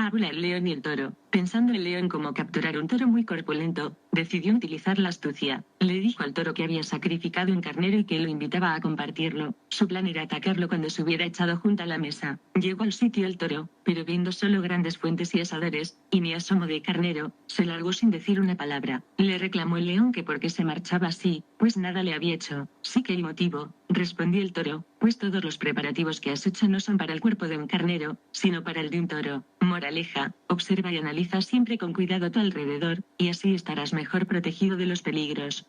Fábula El león y el toro. Pensando el león cómo capturar un toro muy corpulento, decidió utilizar la astucia. Le dijo al toro que había sacrificado un carnero y que lo invitaba a compartirlo. Su plan era atacarlo cuando se hubiera echado junto a la mesa. Llegó al sitio el toro, pero viendo solo grandes fuentes y asadores, y ni asomo de carnero, se largó sin decir una palabra. Le reclamó el león que por qué se marchaba así, pues nada le había hecho. Sí que hay motivo, respondió el toro, pues todos los preparativos que has hecho no son para el cuerpo de un carnero, sino para el de un toro. Moraleja, observa y analiza siempre con cuidado a tu alrededor, y así estarás mejor protegido de los peligros.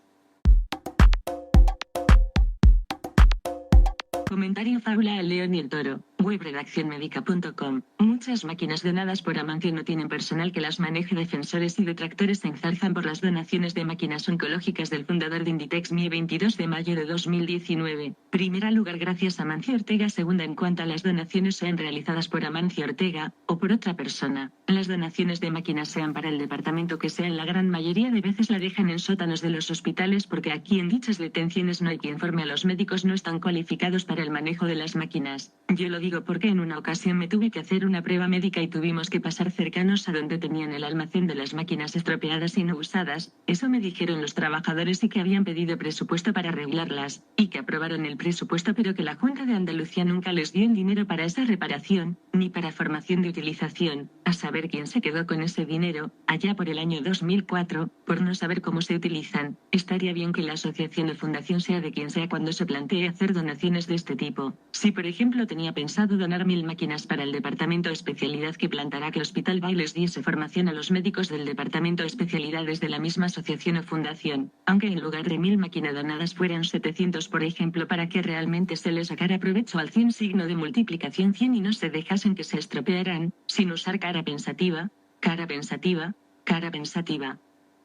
Comentario Fábula El león y el toro. Web redaccionmedica.com. Muchas máquinas donadas por Amancio no tienen personal que las maneje. Defensores y detractores se enzarzan por las donaciones de máquinas oncológicas del fundador de Inditex MIE 22 de mayo de 2019. Primera lugar gracias a Amancio Ortega. Segunda en cuanto a las donaciones sean realizadas por Amancio Ortega, o por otra persona. Las donaciones de máquinas sean para el departamento que sea, en la gran mayoría de veces la dejan en sótanos de los hospitales porque aquí en dichas detenciones no hay quien forme a los médicos, no están cualificados para el manejo de las máquinas. Yo lo digo porque en una ocasión me tuve que hacer una prueba médica y tuvimos que pasar cercanos a donde tenían el almacén de las máquinas estropeadas y no usadas. Eso me dijeron los trabajadores, y que habían pedido presupuesto para arreglarlas, y que aprobaron el presupuesto pero que la Junta de Andalucía nunca les dio el dinero para esa reparación, ni para formación de utilización. A saber quién se quedó con ese dinero, allá por el año 2004, por no saber cómo se utilizan. Estaría bien que la asociación o fundación, sea de quien sea, cuando se plantee hacer donaciones de este tipo. Si por ejemplo tenía pensado donar 1000 máquinas para el departamento especialidad que plantará, que el Hospital Bailes diese formación a los médicos del departamento especialidades de la misma asociación o fundación, aunque en lugar de 1000 máquinas donadas fueran 700 por ejemplo, para que realmente se les sacara provecho al 100, signo de multiplicación 100, y no se dejasen que se estropearan, sin usar cara pensativa, cara pensativa, cara pensativa.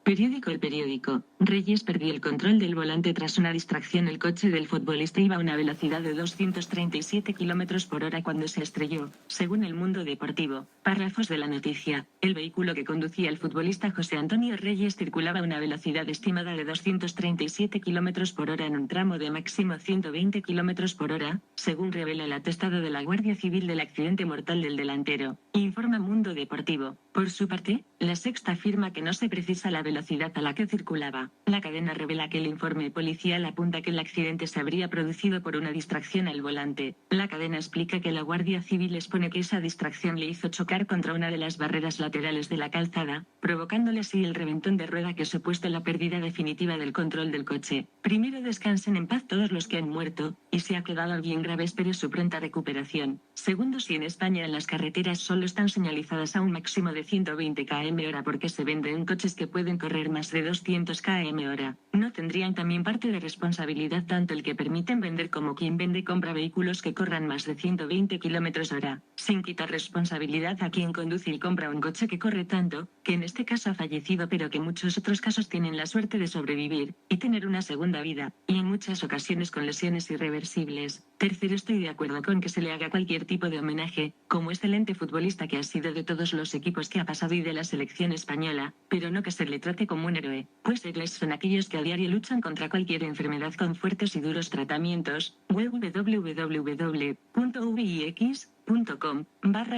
Periódico El periódico. Reyes perdió el control del volante tras una distracción. El coche del futbolista iba a una velocidad de 237 km por hora cuando se estrelló, según El Mundo Deportivo. Párrafos de la noticia. El vehículo que conducía el futbolista José Antonio Reyes circulaba a una velocidad estimada de 237 km por hora en un tramo de máximo 120 km por hora, según revela el atestado de la Guardia Civil del accidente mortal del delantero. Informa Mundo Deportivo. Por su parte, La Sexta afirma que no se precisa la velocidad a la que circulaba. La cadena revela que el informe policial apunta que el accidente se habría producido por una distracción al volante. La cadena explica que la Guardia Civil expone que esa distracción le hizo chocar contra una de las barreras laterales de la calzada, provocándole así el reventón de rueda que ha supuesto la pérdida definitiva del control del coche. Primero descansen en paz todos los que han muerto, y si ha quedado alguien grave espere su pronta recuperación. Segundo, si en España en las carreteras solo están señalizadas a un máximo de 120 km/h porque se venden coches que pueden correr más de 200 km/h, ¿no tendrían también parte de responsabilidad tanto el que permiten vender como quien vende y compra vehículos que corran más de 120 km/h? Sin quitar responsabilidad a quien conduce y compra un coche que corre tanto, que en este caso ha fallecido pero que en muchos otros casos tienen la suerte de sobrevivir, y tener una segunda vida, y en muchas ocasiones con lesiones irreversibles. Tercero, estoy de acuerdo con que se le haga cualquier tipo de homenaje, como excelente futbolista que ha sido de todos los equipos que ha pasado y de la selección española, pero no que se le trate como un héroe, pues héroes son aquellos que a diario luchan contra cualquier enfermedad con fuertes y duros tratamientos. www.vix.com/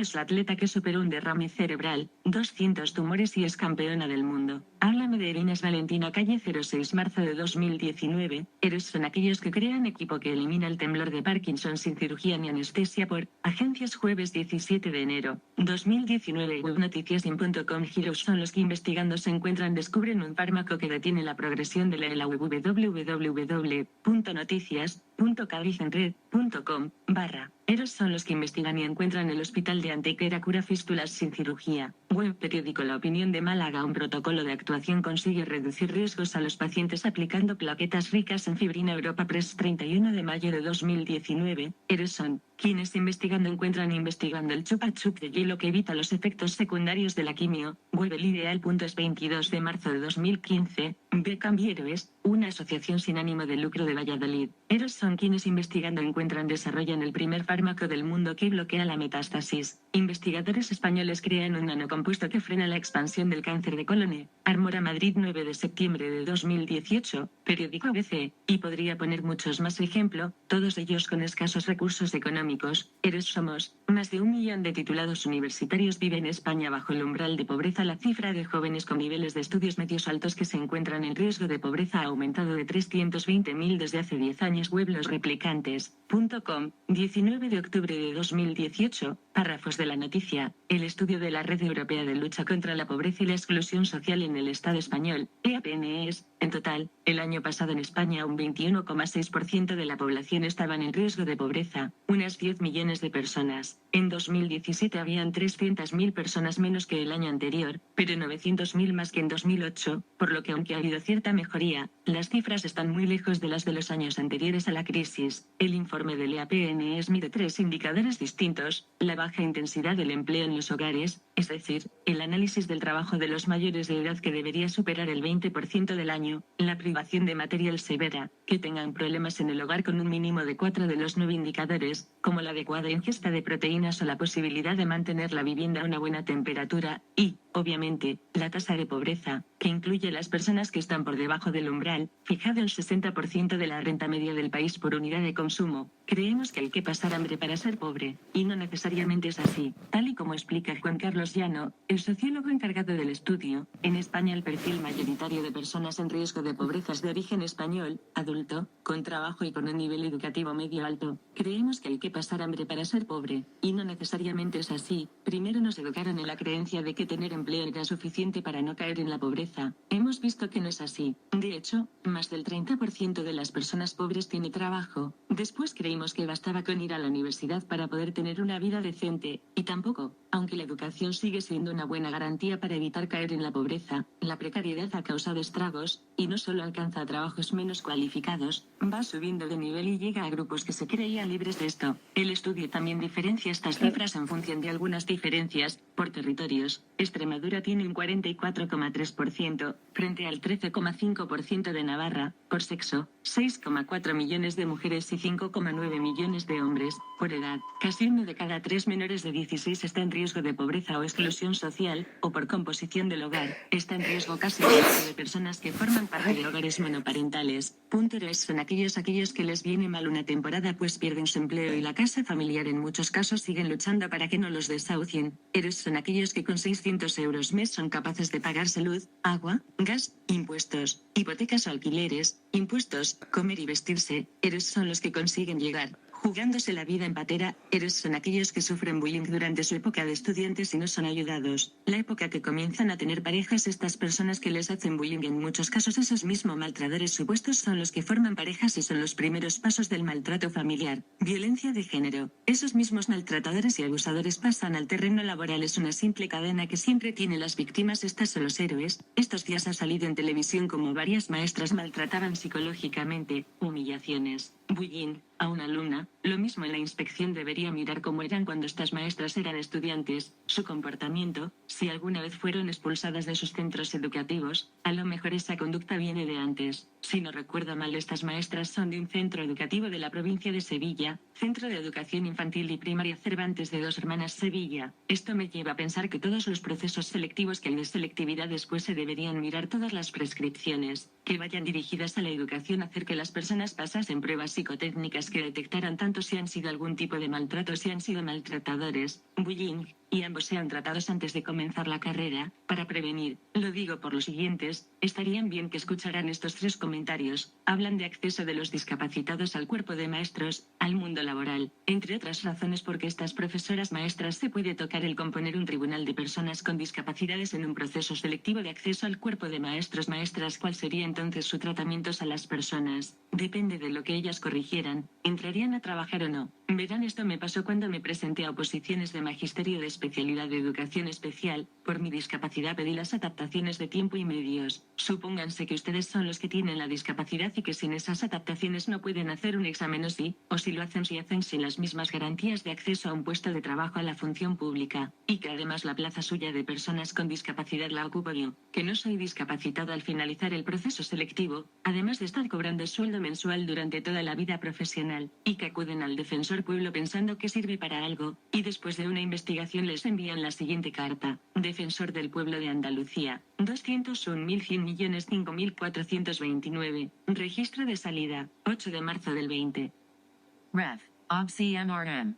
es la atleta que superó un derrame cerebral, 200 tumores y es campeona del mundo. Háblame de Irines Valentina Calle. 06 marzo de 2019. Héroes son aquellos que crean equipo que elimina el temblor de Parkinson sin cirugía ni anestesia. Por Agencias. Jueves 17 de enero 2019. Webnoticiasin.com. Heroes son los que investigando se encuentran, descubren un fármaco que detiene la progresión de la www.noticias.cadizenred.com/ Héroes son los que investigan y encuentran el hospital de Antequera cura fístulas sin cirugía. Web periódico La Opinión de Málaga. Un protocolo de actuación consigue reducir riesgos a los pacientes aplicando plaquetas ricas en fibrina. Europa Press. 31 de mayo de 2019. Héroes son quienes investigando encuentran investigando el chupa chup de hielo que evita los efectos secundarios de la quimio. Web El Ideal. Es 22 de marzo de 2015. Beckham y Héroes, una asociación sin ánimo de lucro de Valladolid. Héroes son quienes investigando encuentran desarrollan el primer fármaco del mundo que bloquea la metástasis. Investigadores españoles crean un nanocompuesto que frena la expansión del cáncer de colon. Armora Madrid. 9 de septiembre de 2018. Periódico ABC. Y podría poner muchos más ejemplo, todos ellos con escasos recursos económicos. económicos, Somos, más de 1 millón de titulados universitarios vive en España bajo el umbral de pobreza. La cifra de jóvenes con niveles de estudios medios altos que se encuentran en riesgo de pobreza ha aumentado de 320.000 desde hace 10 años. Web losreplicantes.com, 19 de octubre de 2018, párrafos de la noticia. El estudio de la Red Europea de Lucha contra la Pobreza y la Exclusión Social en el Estado Español, EAPNES, en total, el año pasado en España un 21,6% de la población estaban en riesgo de pobreza, unas 10 millones de personas. En 2017 habían 300.000 personas menos que el año anterior, pero 900.000 más que en 2008, por lo que aunque ha habido cierta mejoría, las cifras están muy lejos de las de los años anteriores a la crisis. El informe del EAPNES mide 3 indicadores distintos: la baja intensidad del empleo en los hogares, es decir, el análisis del trabajo de los mayores de edad que debería superar el 20% del año, la privación de material severa, que tengan problemas en el hogar con un mínimo de 4 de los 9 indicadores, como la adecuada ingesta de proteínas o la posibilidad de mantener la vivienda a una buena temperatura, y, obviamente, la tasa de pobreza, que incluye las personas que están por debajo del umbral, fijado en 60% de la renta media del país por unidad de consumo. Creemos que hay que pasar hambre para ser pobre, y no necesariamente es así, tal y como explica Juan Carlos Llano, el sociólogo encargado del estudio. En España el perfil mayoritario de personas en riesgo de pobreza es de origen español, adulto, con trabajo y con un nivel educativo medio alto. Creemos que hay que pasar hambre para ser pobre, y no necesariamente es así. Primero nos educaron en la creencia de que tener empleo era suficiente para no caer en la pobreza. Hemos visto que no es así. De hecho, más del 30% de las personas pobres tiene trabajo. Después creímos que bastaba con ir a la universidad para poder tener una vida decente, y tampoco, aunque la educación sigue siendo una buena garantía para evitar caer en la pobreza, la precariedad ha causado estragos, y no solo alcanza a trabajos menos cualificados, va subiendo de nivel y llega a grupos que se creían libres de esto. El estudio también diferencia estas cifras en función de algunas diferencias, por territorios. Extremadura tiene un 44,3%, frente al 13,5% de Navarra. Por sexo, 6,4 millones de mujeres y 5,9 millones de hombres. Por edad, casi 1 de cada 3 menores de 16 está en riesgo de pobreza o exclusión social, o por composición del hogar, está en riesgo casi el número de personas que forman parte de hogares monoparentales. Punteros son aquellos que les viene mal una temporada pues pierden su empleo y la casa familiar. En muchos casos siguen luchando para que no los desahucien. Héroes son aquellos que con 600 euros mes son capaces de pagar salud, agua, gas, impuestos, hipotecas o alquileres, impuestos, comer y vestirse. Héroes son los que consiguen llegar, jugándose la vida en patera. Héroes son aquellos que sufren bullying durante su época de estudiantes y no son ayudados. La época que comienzan a tener parejas, estas personas que les hacen bullying, en muchos casos esos mismos maltratadores supuestos son los que forman parejas y son los primeros pasos del maltrato familiar. Violencia de género. Esos mismos maltratadores y abusadores pasan al terreno laboral. Es una simple cadena que siempre tiene las víctimas. Estas son los héroes. Estos días ha salido en televisión como varias maestras maltrataban psicológicamente, humillaciones, bullying, a una alumna. Lo mismo en la inspección debería mirar cómo eran cuando estas maestras eran estudiantes, su comportamiento, si alguna vez fueron expulsadas de sus centros educativos. A lo mejor esa conducta viene de antes. Si no recuerdo mal, estas maestras son de un centro educativo de la provincia de Sevilla, Centro de Educación Infantil y Primaria Cervantes de Dos Hermanas, Sevilla. Esto me lleva a pensar que todos los procesos selectivos que hay de selectividad después se deberían mirar todas las prescripciones, que vayan dirigidas a la educación, hacer que las personas pasasen pruebas psicotécnicas que detectaran tanto si han sido algún tipo de maltrato, si han sido maltratadores, bullying, y ambos sean tratados antes de comenzar la carrera, para prevenir. Lo digo por los siguientes, estarían bien que escucharan estos 3 comentarios. Hablan de acceso de los discapacitados al cuerpo de maestros, al mundo laboral, entre otras razones porque estas profesoras maestras se puede tocar el componer un tribunal de personas con discapacidades en un proceso selectivo de acceso al cuerpo de maestros maestras. ¿Cuál sería entonces su tratamiento a las personas? Depende de lo que ellas corrigieran, ¿entrarían a trabajar o no? Verán, esto me pasó cuando me presenté a oposiciones de magisterio de especialidad de educación especial. Por mi discapacidad pedí las adaptaciones de tiempo y medios. Supónganse que ustedes son los que tienen la discapacidad y que sin esas adaptaciones no pueden hacer un examen, o si lo hacen, si hacen sin las mismas garantías de acceso a un puesto de trabajo a la función pública, y que además la plaza suya de personas con discapacidad la ocupo yo, que no soy discapacitado al finalizar el proceso selectivo, además de estar cobrando sueldo mensual durante toda la vida profesional, y que acuden al defensor pueblo pensando que sirve para algo, y después de una investigación les envían la siguiente carta: Defensor del Pueblo de Andalucía, 201.100.005.429, registro de salida, 8 de marzo del 20. Ref. OBCMRM.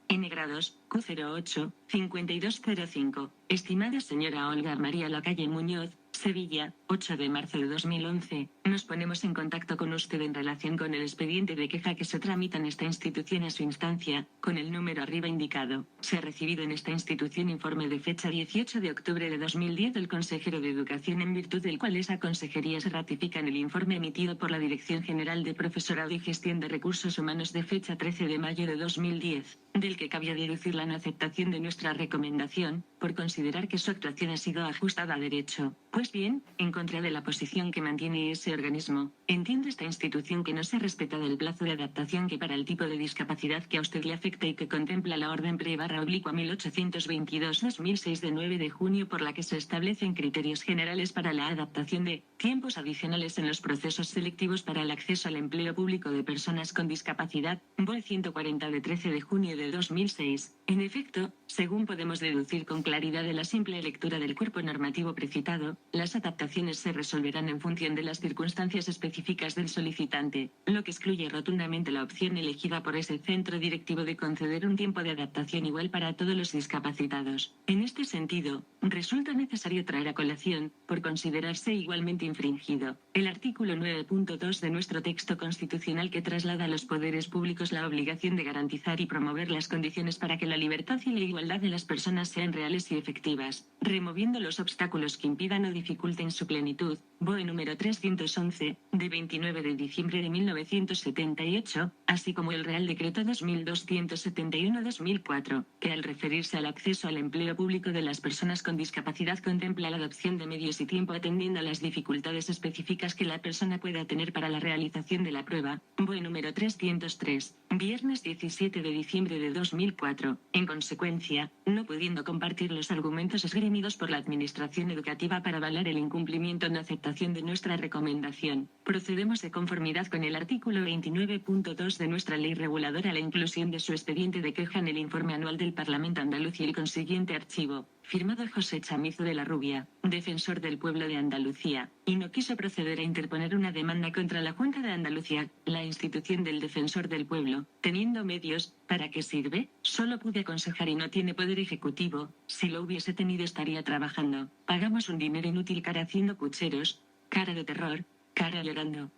N grados, Q08, 5205. Estimada señora Olga María Lacalle Muñoz, Sevilla, 8 de marzo de 2011, nos ponemos en contacto con usted en relación con el expediente de queja que se tramita en esta institución a su instancia, con el número arriba indicado. Se ha recibido en esta institución informe de fecha 18 de octubre de 2010 del consejero de Educación, en virtud del cual esa consejería se ratifica en el informe emitido por la Dirección General de Profesorado y Gestión de Recursos Humanos de fecha 13 de mayo de 2010, del que cabía deducir la no aceptación de nuestra recomendación, por considerar que su actuación ha sido ajustada a derecho. Pues bien, en contra de la posición que mantiene ese organismo, entiende esta institución que no se ha respetado el plazo de adaptación que para el tipo de discapacidad que a usted le afecta y que contempla la Orden Pre/1822/2006 de 9 de junio, por la que se establecen criterios generales para la adaptación de tiempos adicionales en los procesos selectivos para el acceso al empleo público de personas con discapacidad, BOE 140 de 13 de junio de 2006. En efecto, según podemos deducir con claridad de la simple lectura del cuerpo normativo precitado, las adaptaciones se resolverán en función de las circunstancias específicas del solicitante, lo que excluye rotundamente la opción elegida por ese centro directivo de conceder un tiempo de adaptación igual para todos los discapacitados. En este sentido, resulta necesario traer a colación, por considerarse igualmente infringido, el artículo 9.2 de nuestro texto constitucional, que traslada a los poderes públicos la obligación de garantizar y promover las condiciones para que la libertad y la igualdad de las personas sean reales y efectivas, removiendo los obstáculos que impidan o dificulten su plenitud. BOE número 311, de 29 de diciembre de 1978, así como el Real Decreto 2271/2004, que al referirse al acceso al empleo público de las personas con discapacidad contempla la adopción de medios y tiempo atendiendo a las dificultades específicas que la persona pueda tener para la realización de la prueba. BOE número 303, viernes 17 de diciembre de 2004. En consecuencia, no pudiendo compartir los argumentos esgrimidos por la Administración Educativa para avalar el incumplimiento o no aceptación de nuestra recomendación, procedemos de conformidad con el artículo 29.2 de nuestra ley reguladora a la inclusión de su expediente de queja en el informe anual del Parlamento andaluz y el consiguiente archivo. Firmado José Chamizo de la Rubia, defensor del pueblo de Andalucía, y no quiso proceder a interponer una demanda contra la Junta de Andalucía, la institución del defensor del pueblo, teniendo medios. ¿Para qué sirve? Solo pude aconsejar y no tiene poder ejecutivo. Si lo hubiese tenido estaría trabajando. Pagamos un dinero inútil, cara haciendo pucheros, cara de terror, cara llorando.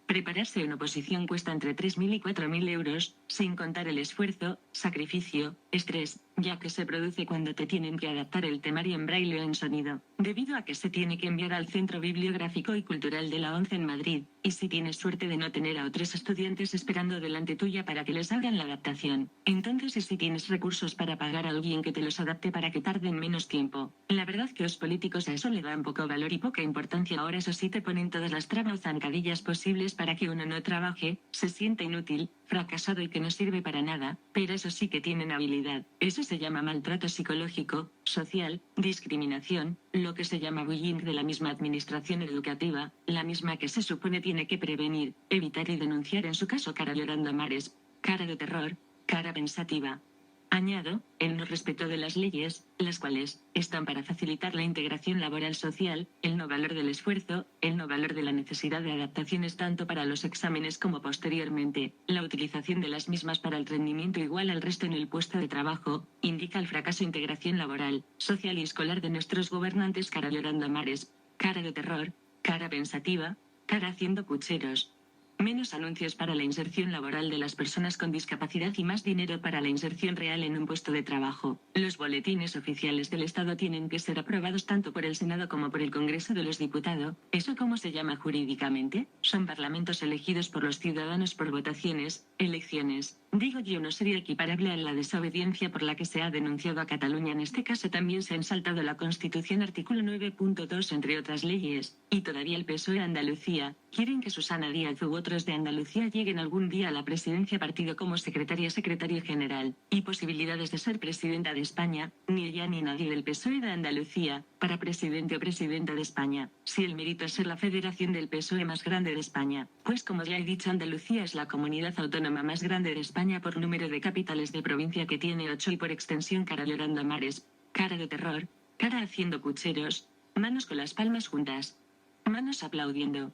Prepararse una oposición cuesta entre 3.000 y 4.000 euros, sin contar el esfuerzo, sacrificio, estrés, ya que se produce cuando te tienen que adaptar el temario en braille o en sonido, debido a que se tiene que enviar al Centro Bibliográfico y Cultural de la ONCE en Madrid, y si tienes suerte de no tener a otros estudiantes esperando delante tuya para que les hagan la adaptación, entonces y si tienes recursos para pagar a alguien que te los adapte para que tarden menos tiempo. La verdad que los políticos a eso le dan poco valor y poca importancia. Ahora eso sí te ponen todas las trabas o zancadillas posibles para que uno no trabaje, se sienta inútil, fracasado y que no sirve para nada, pero eso sí que tienen habilidad. Eso se llama maltrato psicológico, social, discriminación, lo que se llama bullying de la misma administración educativa, la misma que se supone tiene que prevenir, evitar y denunciar. En su caso, cara llorando a mares, cara de terror, cara pensativa. Añado, el no respeto de las leyes, las cuales están para facilitar la integración laboral social, el no valor del esfuerzo, el no valor de la necesidad de adaptaciones tanto para los exámenes como posteriormente, la utilización de las mismas para el rendimiento igual al resto en el puesto de trabajo, indica el fracaso de integración laboral, social y escolar de nuestros gobernantes. Cara llorando a mares, cara de terror, cara pensativa, cara haciendo pucheros. Menos anuncios para la inserción laboral de las personas con discapacidad y más dinero para la inserción real en un puesto de trabajo. Los boletines oficiales del Estado tienen que ser aprobados tanto por el Senado como por el Congreso de los Diputados. ¿Eso cómo se llama jurídicamente? Son parlamentos elegidos por los ciudadanos por votaciones, elecciones. Digo yo, no sería equiparable a la desobediencia por la que se ha denunciado a Cataluña. En este caso también se han saltado la Constitución, artículo 9.2 entre otras leyes, y todavía el PSOE de Andalucía quieren que Susana Díaz u otros de Andalucía lleguen algún día a la presidencia partido como secretario general, y posibilidades de ser presidenta de España. Ni ella ni nadie del PSOE de Andalucía, para presidente o presidenta de España, si el mérito es ser la federación del PSOE más grande de España, pues como ya he dicho, Andalucía es la comunidad autónoma más grande de España por número de capitales de provincia, que tiene 8, y por extensión. Cara llorando a mares, cara de terror, cara haciendo pucheros, manos con las palmas juntas, manos aplaudiendo.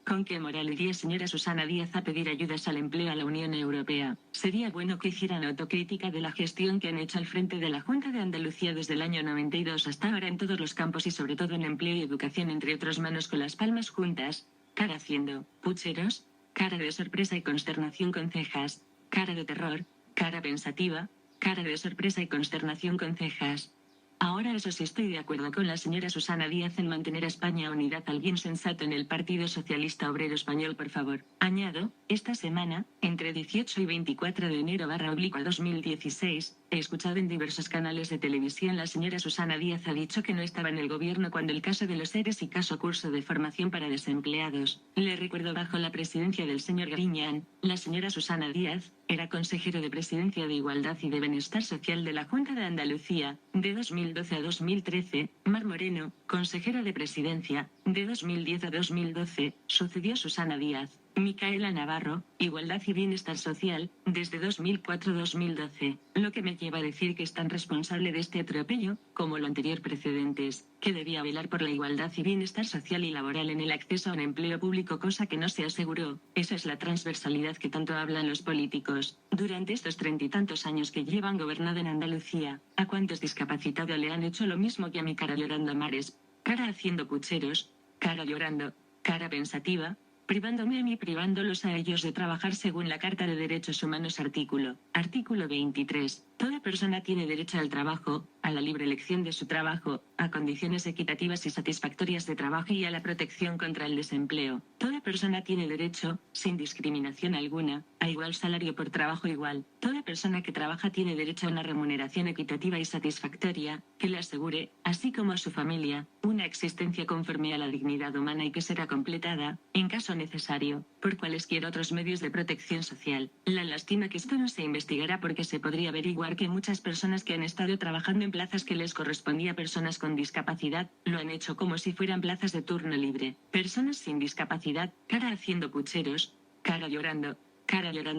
¿Con qué moral iría señora Susana Díaz a pedir ayudas al empleo a la Unión Europea? Sería bueno que hicieran autocrítica de la gestión que han hecho al frente de la Junta de Andalucía desde el año 92 hasta ahora en todos los campos y sobre todo en empleo y educación, entre otros, manos con las palmas juntas, cara haciendo pucheros, cara de sorpresa y consternación con cejas, cara de terror, cara pensativa, cara de sorpresa y consternación con cejas. Ahora eso sí, estoy de acuerdo con la señora Susana Díaz en mantener a España unidad. Alguien sensato en el Partido Socialista Obrero Español, por favor. Añado, esta semana, entre 18 y 24 de enero /2016, he escuchado en diversos canales de televisión la señora Susana Díaz ha dicho que no estaba en el gobierno cuando el caso de los ERES y caso curso de formación para desempleados. Le recuerdo, bajo la presidencia del señor Griñán, la señora Susana Díaz era consejero de Presidencia de Igualdad y de Bienestar Social de la Junta de Andalucía, de 2012 a 2013, Mar Moreno, consejera de Presidencia, de 2010 a 2012, sucedió Susana Díaz. Micaela Navarro, Igualdad y Bienestar Social, desde 2004 a 2012, lo que me lleva a decir que es tan responsable de este atropello, como lo anterior precedentes, que debía velar por la igualdad y bienestar social y laboral en el acceso a un empleo público, cosa que no se aseguró. Esa es la transversalidad que tanto hablan los políticos. Durante estos 30 y tantos años que llevan gobernado en Andalucía, ¿a cuántos discapacitados le han hecho lo mismo que a mi cara llorando a mares? Cara haciendo pucheros, cara llorando, cara pensativa, privándome a mí, privándolos a ellos de trabajar según la Carta de Derechos Humanos artículo 23. Toda persona tiene derecho al trabajo, a la libre elección de su trabajo, a condiciones equitativas y satisfactorias de trabajo y a la protección contra el desempleo. Toda persona tiene derecho, sin discriminación alguna, a igual salario por trabajo igual. Toda persona que trabaja tiene derecho a una remuneración equitativa y satisfactoria, que le asegure, así como a su familia, una existencia conforme a la dignidad humana y que será completada, en caso necesario, por cualesquiera otros medios de protección social. La lástima que esto no se investigará porque se podría averiguar que muchas personas que han estado trabajando en plazas que les correspondía a personas con discapacidad, lo han hecho como si fueran plazas de turno libre. Personas sin discapacidad, cara haciendo pucheros, cara llorando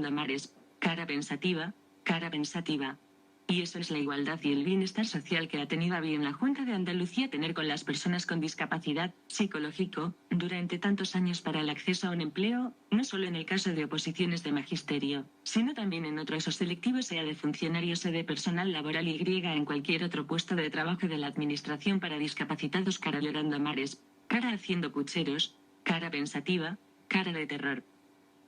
a mares, cara pensativa, cara pensativa. Y eso es la igualdad y el bienestar social que ha tenido a bien la Junta de Andalucía tener con las personas con discapacidad psicológico, durante tantos años para el acceso a un empleo, no solo en el caso de oposiciones de magisterio, sino también en otros o selectivos, sea de funcionarios, sea de personal laboral y griega en cualquier otro puesto de trabajo de la administración para discapacitados, cara llorando a mares, cara haciendo pucheros, cara pensativa, cara de terror.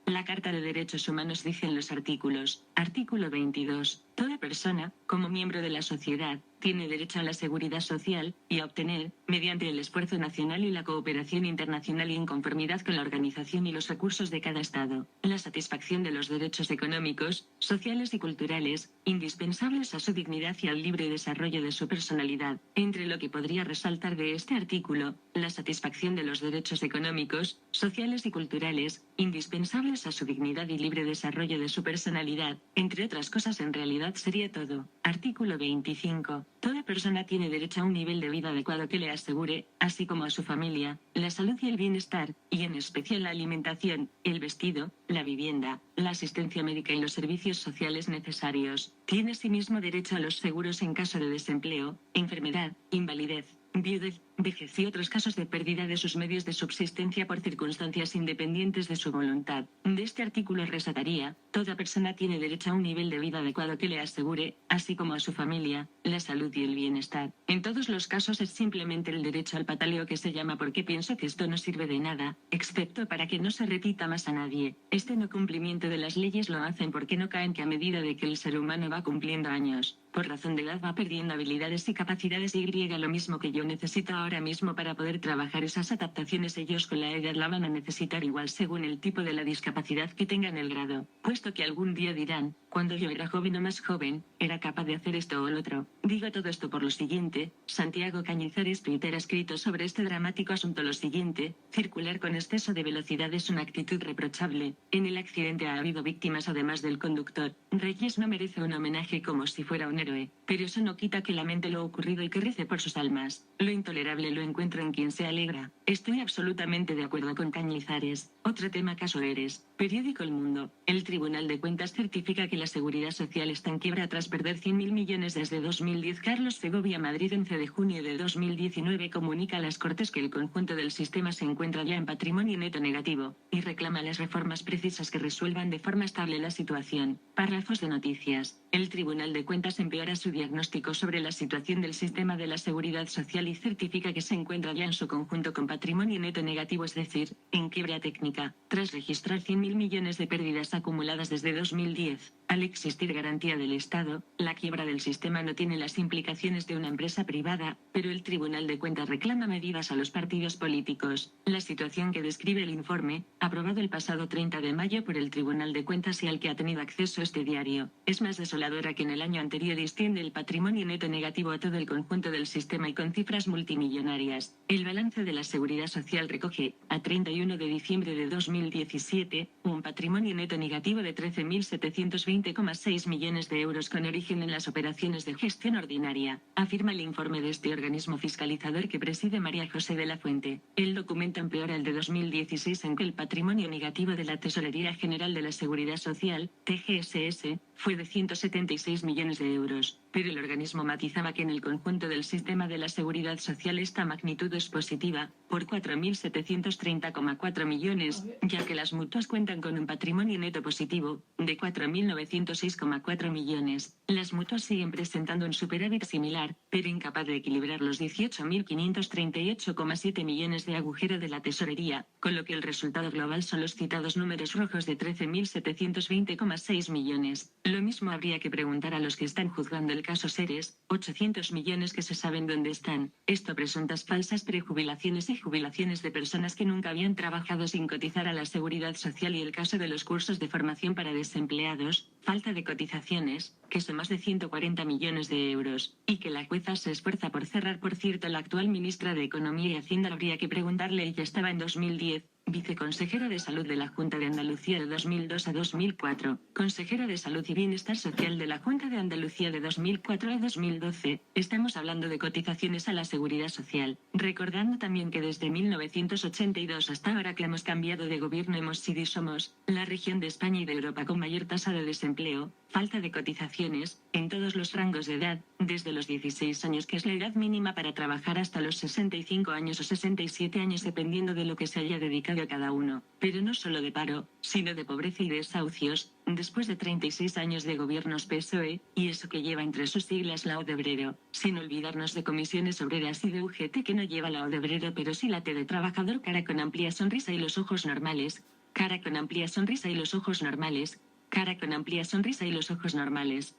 La Carta de Derechos Humanos dice en los artículo 22, toda persona, como miembro de la sociedad, tiene derecho a la seguridad social, y a obtener, mediante el esfuerzo nacional y la cooperación internacional y en conformidad con la organización y los recursos de cada Estado, la satisfacción de los derechos económicos, sociales y culturales, indispensables a su dignidad y al libre desarrollo de su personalidad. Entre lo que podría resaltar de este artículo, la satisfacción de los derechos económicos, sociales y culturales, indispensables a su dignidad y libre desarrollo de su personalidad, entre otras cosas. En realidad sería todo. Artículo 25. Toda persona tiene derecho a un nivel de vida adecuado que le asegure, así como a su familia, la salud y el bienestar, y en especial la alimentación, el vestido, la vivienda, la asistencia médica y los servicios sociales necesarios. Tiene asimismo derecho a los seguros en caso de desempleo, enfermedad, invalidez, viudez, vejez y otros casos de pérdida de sus medios de subsistencia por circunstancias independientes de su voluntad. De este artículo resaltaría, toda persona tiene derecho a un nivel de vida adecuado que le asegure, así como a su familia, la salud y el bienestar. En todos los casos es simplemente el derecho al pataleo que se llama, porque pienso que esto no sirve de nada, excepto para que no se repita más a nadie. Este no cumplimiento de las leyes lo hacen porque no caen que a medida de que el ser humano va cumpliendo años, por razón de edad va perdiendo habilidades y capacidades, y lo mismo que yo necesito ahora mismo para poder trabajar esas adaptaciones, ellos con la edad la van a necesitar igual según el tipo de la discapacidad que tengan, el grado, puesto que algún día dirán, cuando yo era joven o más joven, era capaz de hacer esto o lo otro. Digo todo esto por lo siguiente: Santiago Cañizares, Twitter, ha escrito sobre este dramático asunto lo siguiente: circular con exceso de velocidad es una actitud reprochable. En el accidente ha habido víctimas además del conductor. Reyes no merece un homenaje como si fuera un héroe, pero eso no quita que lamente lo ocurrido y que rece por sus almas. Lo intolerable lo encuentro en quien se alegra. Estoy absolutamente de acuerdo con Cañizares. Otro tema caso Eres. Periódico El Mundo. El Tribunal de Cuentas certifica que la Seguridad Social está en quiebra tras perder 100.000 millones desde 2010. Carlos Segovia. Madrid. 11 de junio de 2019 comunica a las Cortes que el conjunto del sistema se encuentra ya en patrimonio neto negativo, y reclama las reformas precisas que resuelvan de forma estable la situación. Párrafos de noticias. El Tribunal de Cuentas empeora su diagnóstico sobre la situación del sistema de la Seguridad Social y certifica que se encuentra ya en su conjunto con patrimonio neto negativo, es decir, en quiebra técnica, tras registrar 100.000 millones de pérdidas acumuladas desde 2010. Al existir garantía del Estado, la quiebra del sistema no tiene las implicaciones de una empresa privada, pero el Tribunal de Cuentas reclama medidas a los partidos políticos. La situación que describe el informe, aprobado el pasado 30 de mayo por el Tribunal de Cuentas y al que ha tenido acceso este diario, es más desoladora que en el año anterior y extiende el patrimonio neto negativo a todo el conjunto del sistema y con cifras multimillonarias. El balance de la Seguridad Social recoge, a 31 de diciembre de 2017, un patrimonio neto negativo de 13.720,6 millones de euros con origen en las operaciones de gestión ordinaria, afirma el informe de este organismo fiscalizador que preside María José de la Fuente. El documento empeora el de 2016 en que el patrimonio negativo de la Tesorería General de la Seguridad Social, TGSS, fue de 176 millones de euros, pero el organismo matizaba que en el conjunto del sistema de la Seguridad Social esta magnitud es positiva, por 4.730,4 millones, ya que las mutuas cuentan con un patrimonio neto positivo, de 4.906,4 millones. Las mutuas siguen presentando un superávit similar, pero incapaz de equilibrar los 18.538,7 millones de agujero de la tesorería, con lo que el resultado global son los citados números rojos de 13.720,6 millones. Lo mismo habría que preguntar a los que están juzgando el caso Seres, 800 millones que se saben dónde están. Esto presuntas falsas prejubilaciones y jubilaciones de personas que nunca habían trabajado sin cotizar a la Seguridad Social y el caso de los cursos de formación para desempleados, falta de cotizaciones, que son más de 140 millones de euros, y que la jueza se esfuerza por cerrar. Por cierto, la actual ministra de Economía y Hacienda habría que preguntarle, ella estaba en 2010, viceconsejero de Salud de la Junta de Andalucía de 2002 a 2004, consejero de Salud y Bienestar Social de la Junta de Andalucía de 2004 a 2012, estamos hablando de cotizaciones a la Seguridad Social, recordando también que desde 1982 hasta ahora que hemos cambiado de gobierno hemos sido y somos la región de España y de Europa con mayor tasa de desempleo, falta de cotizaciones, en todos los rangos de edad, desde los 16 años que es la edad mínima para trabajar hasta los 65 años o 67 años dependiendo de lo que se haya dedicado a cada uno, pero no solo de paro, sino de pobreza y desahucios, después de 36 años de gobiernos PSOE, y eso que lleva entre sus siglas la O de obrero, sin olvidarnos de comisiones obreras y de UGT que no lleva la O de obrero pero sí la T de trabajador, cara con amplia sonrisa y los ojos normales, cara con amplia sonrisa y los ojos normales, cara con amplia sonrisa y los ojos normales.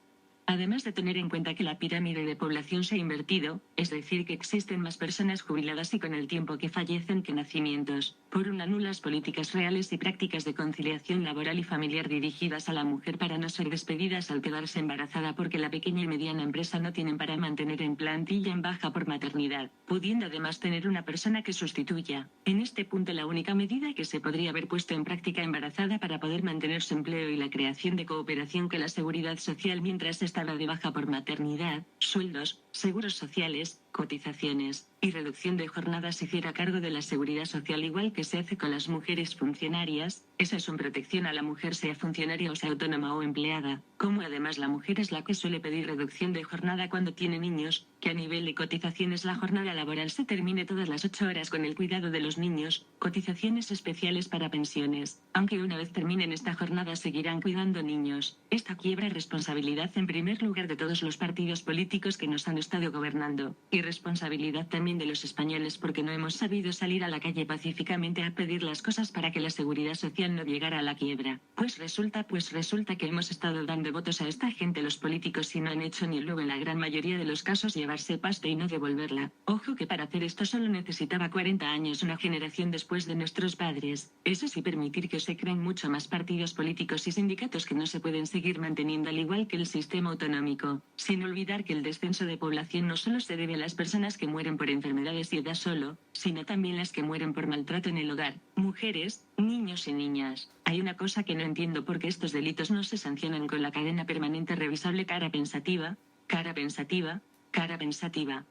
Además de tener en cuenta que la pirámide de población se ha invertido, es decir que existen más personas jubiladas y con el tiempo que fallecen que nacimientos, por una nulas políticas reales y prácticas de conciliación laboral y familiar dirigidas a la mujer para no ser despedidas al quedarse embarazada porque la pequeña y mediana empresa no tienen para mantener en plantilla en baja por maternidad, pudiendo además tener una persona que sustituya. En este punto la única medida que se podría haber puesto en práctica embarazada para poder mantener su empleo y la creación de cooperación que la Seguridad Social mientras estaba de baja por maternidad, sueldos, seguros sociales, cotizaciones y reducción de jornadas se hiciera cargo de la Seguridad Social igual que se hace con las mujeres funcionarias. Esa es una protección a la mujer sea funcionaria o sea autónoma o empleada, como además la mujer es la que suele pedir reducción de jornada cuando tiene niños, que a nivel de cotizaciones la jornada laboral se termine todas las 8 horas con el cuidado de los niños, cotizaciones especiales para pensiones, aunque una vez terminen esta jornada seguirán cuidando niños. Esta quiebra es responsabilidad en primer lugar de todos los partidos políticos que nos han estado gobernando, y responsabilidad también de los españoles porque no hemos sabido salir a la calle pacíficamente a pedir las cosas para que la Seguridad Social no llegara a la quiebra. Pues resulta que hemos estado dando votos a esta gente los políticos y no han hecho ni luego en la gran mayoría de los casos llevarse pasta y no devolverla. Ojo que para hacer esto solo necesitaba 40 años, una generación después de nuestros padres. Eso sí, permitir que se creen mucho más partidos políticos y sindicatos que no se pueden seguir manteniendo al igual que el sistema autonómico, sin olvidar que el descenso de población no solo se debe a las personas que mueren por enfermedades y edad solo, sino también las que mueren por maltrato en el hogar, mujeres, niños y niñas. Hay una cosa que no entiendo, porque estos delitos no se sancionan con la cadena permanente revisable, cara pensativa. Cara pensativa, cara pensativa.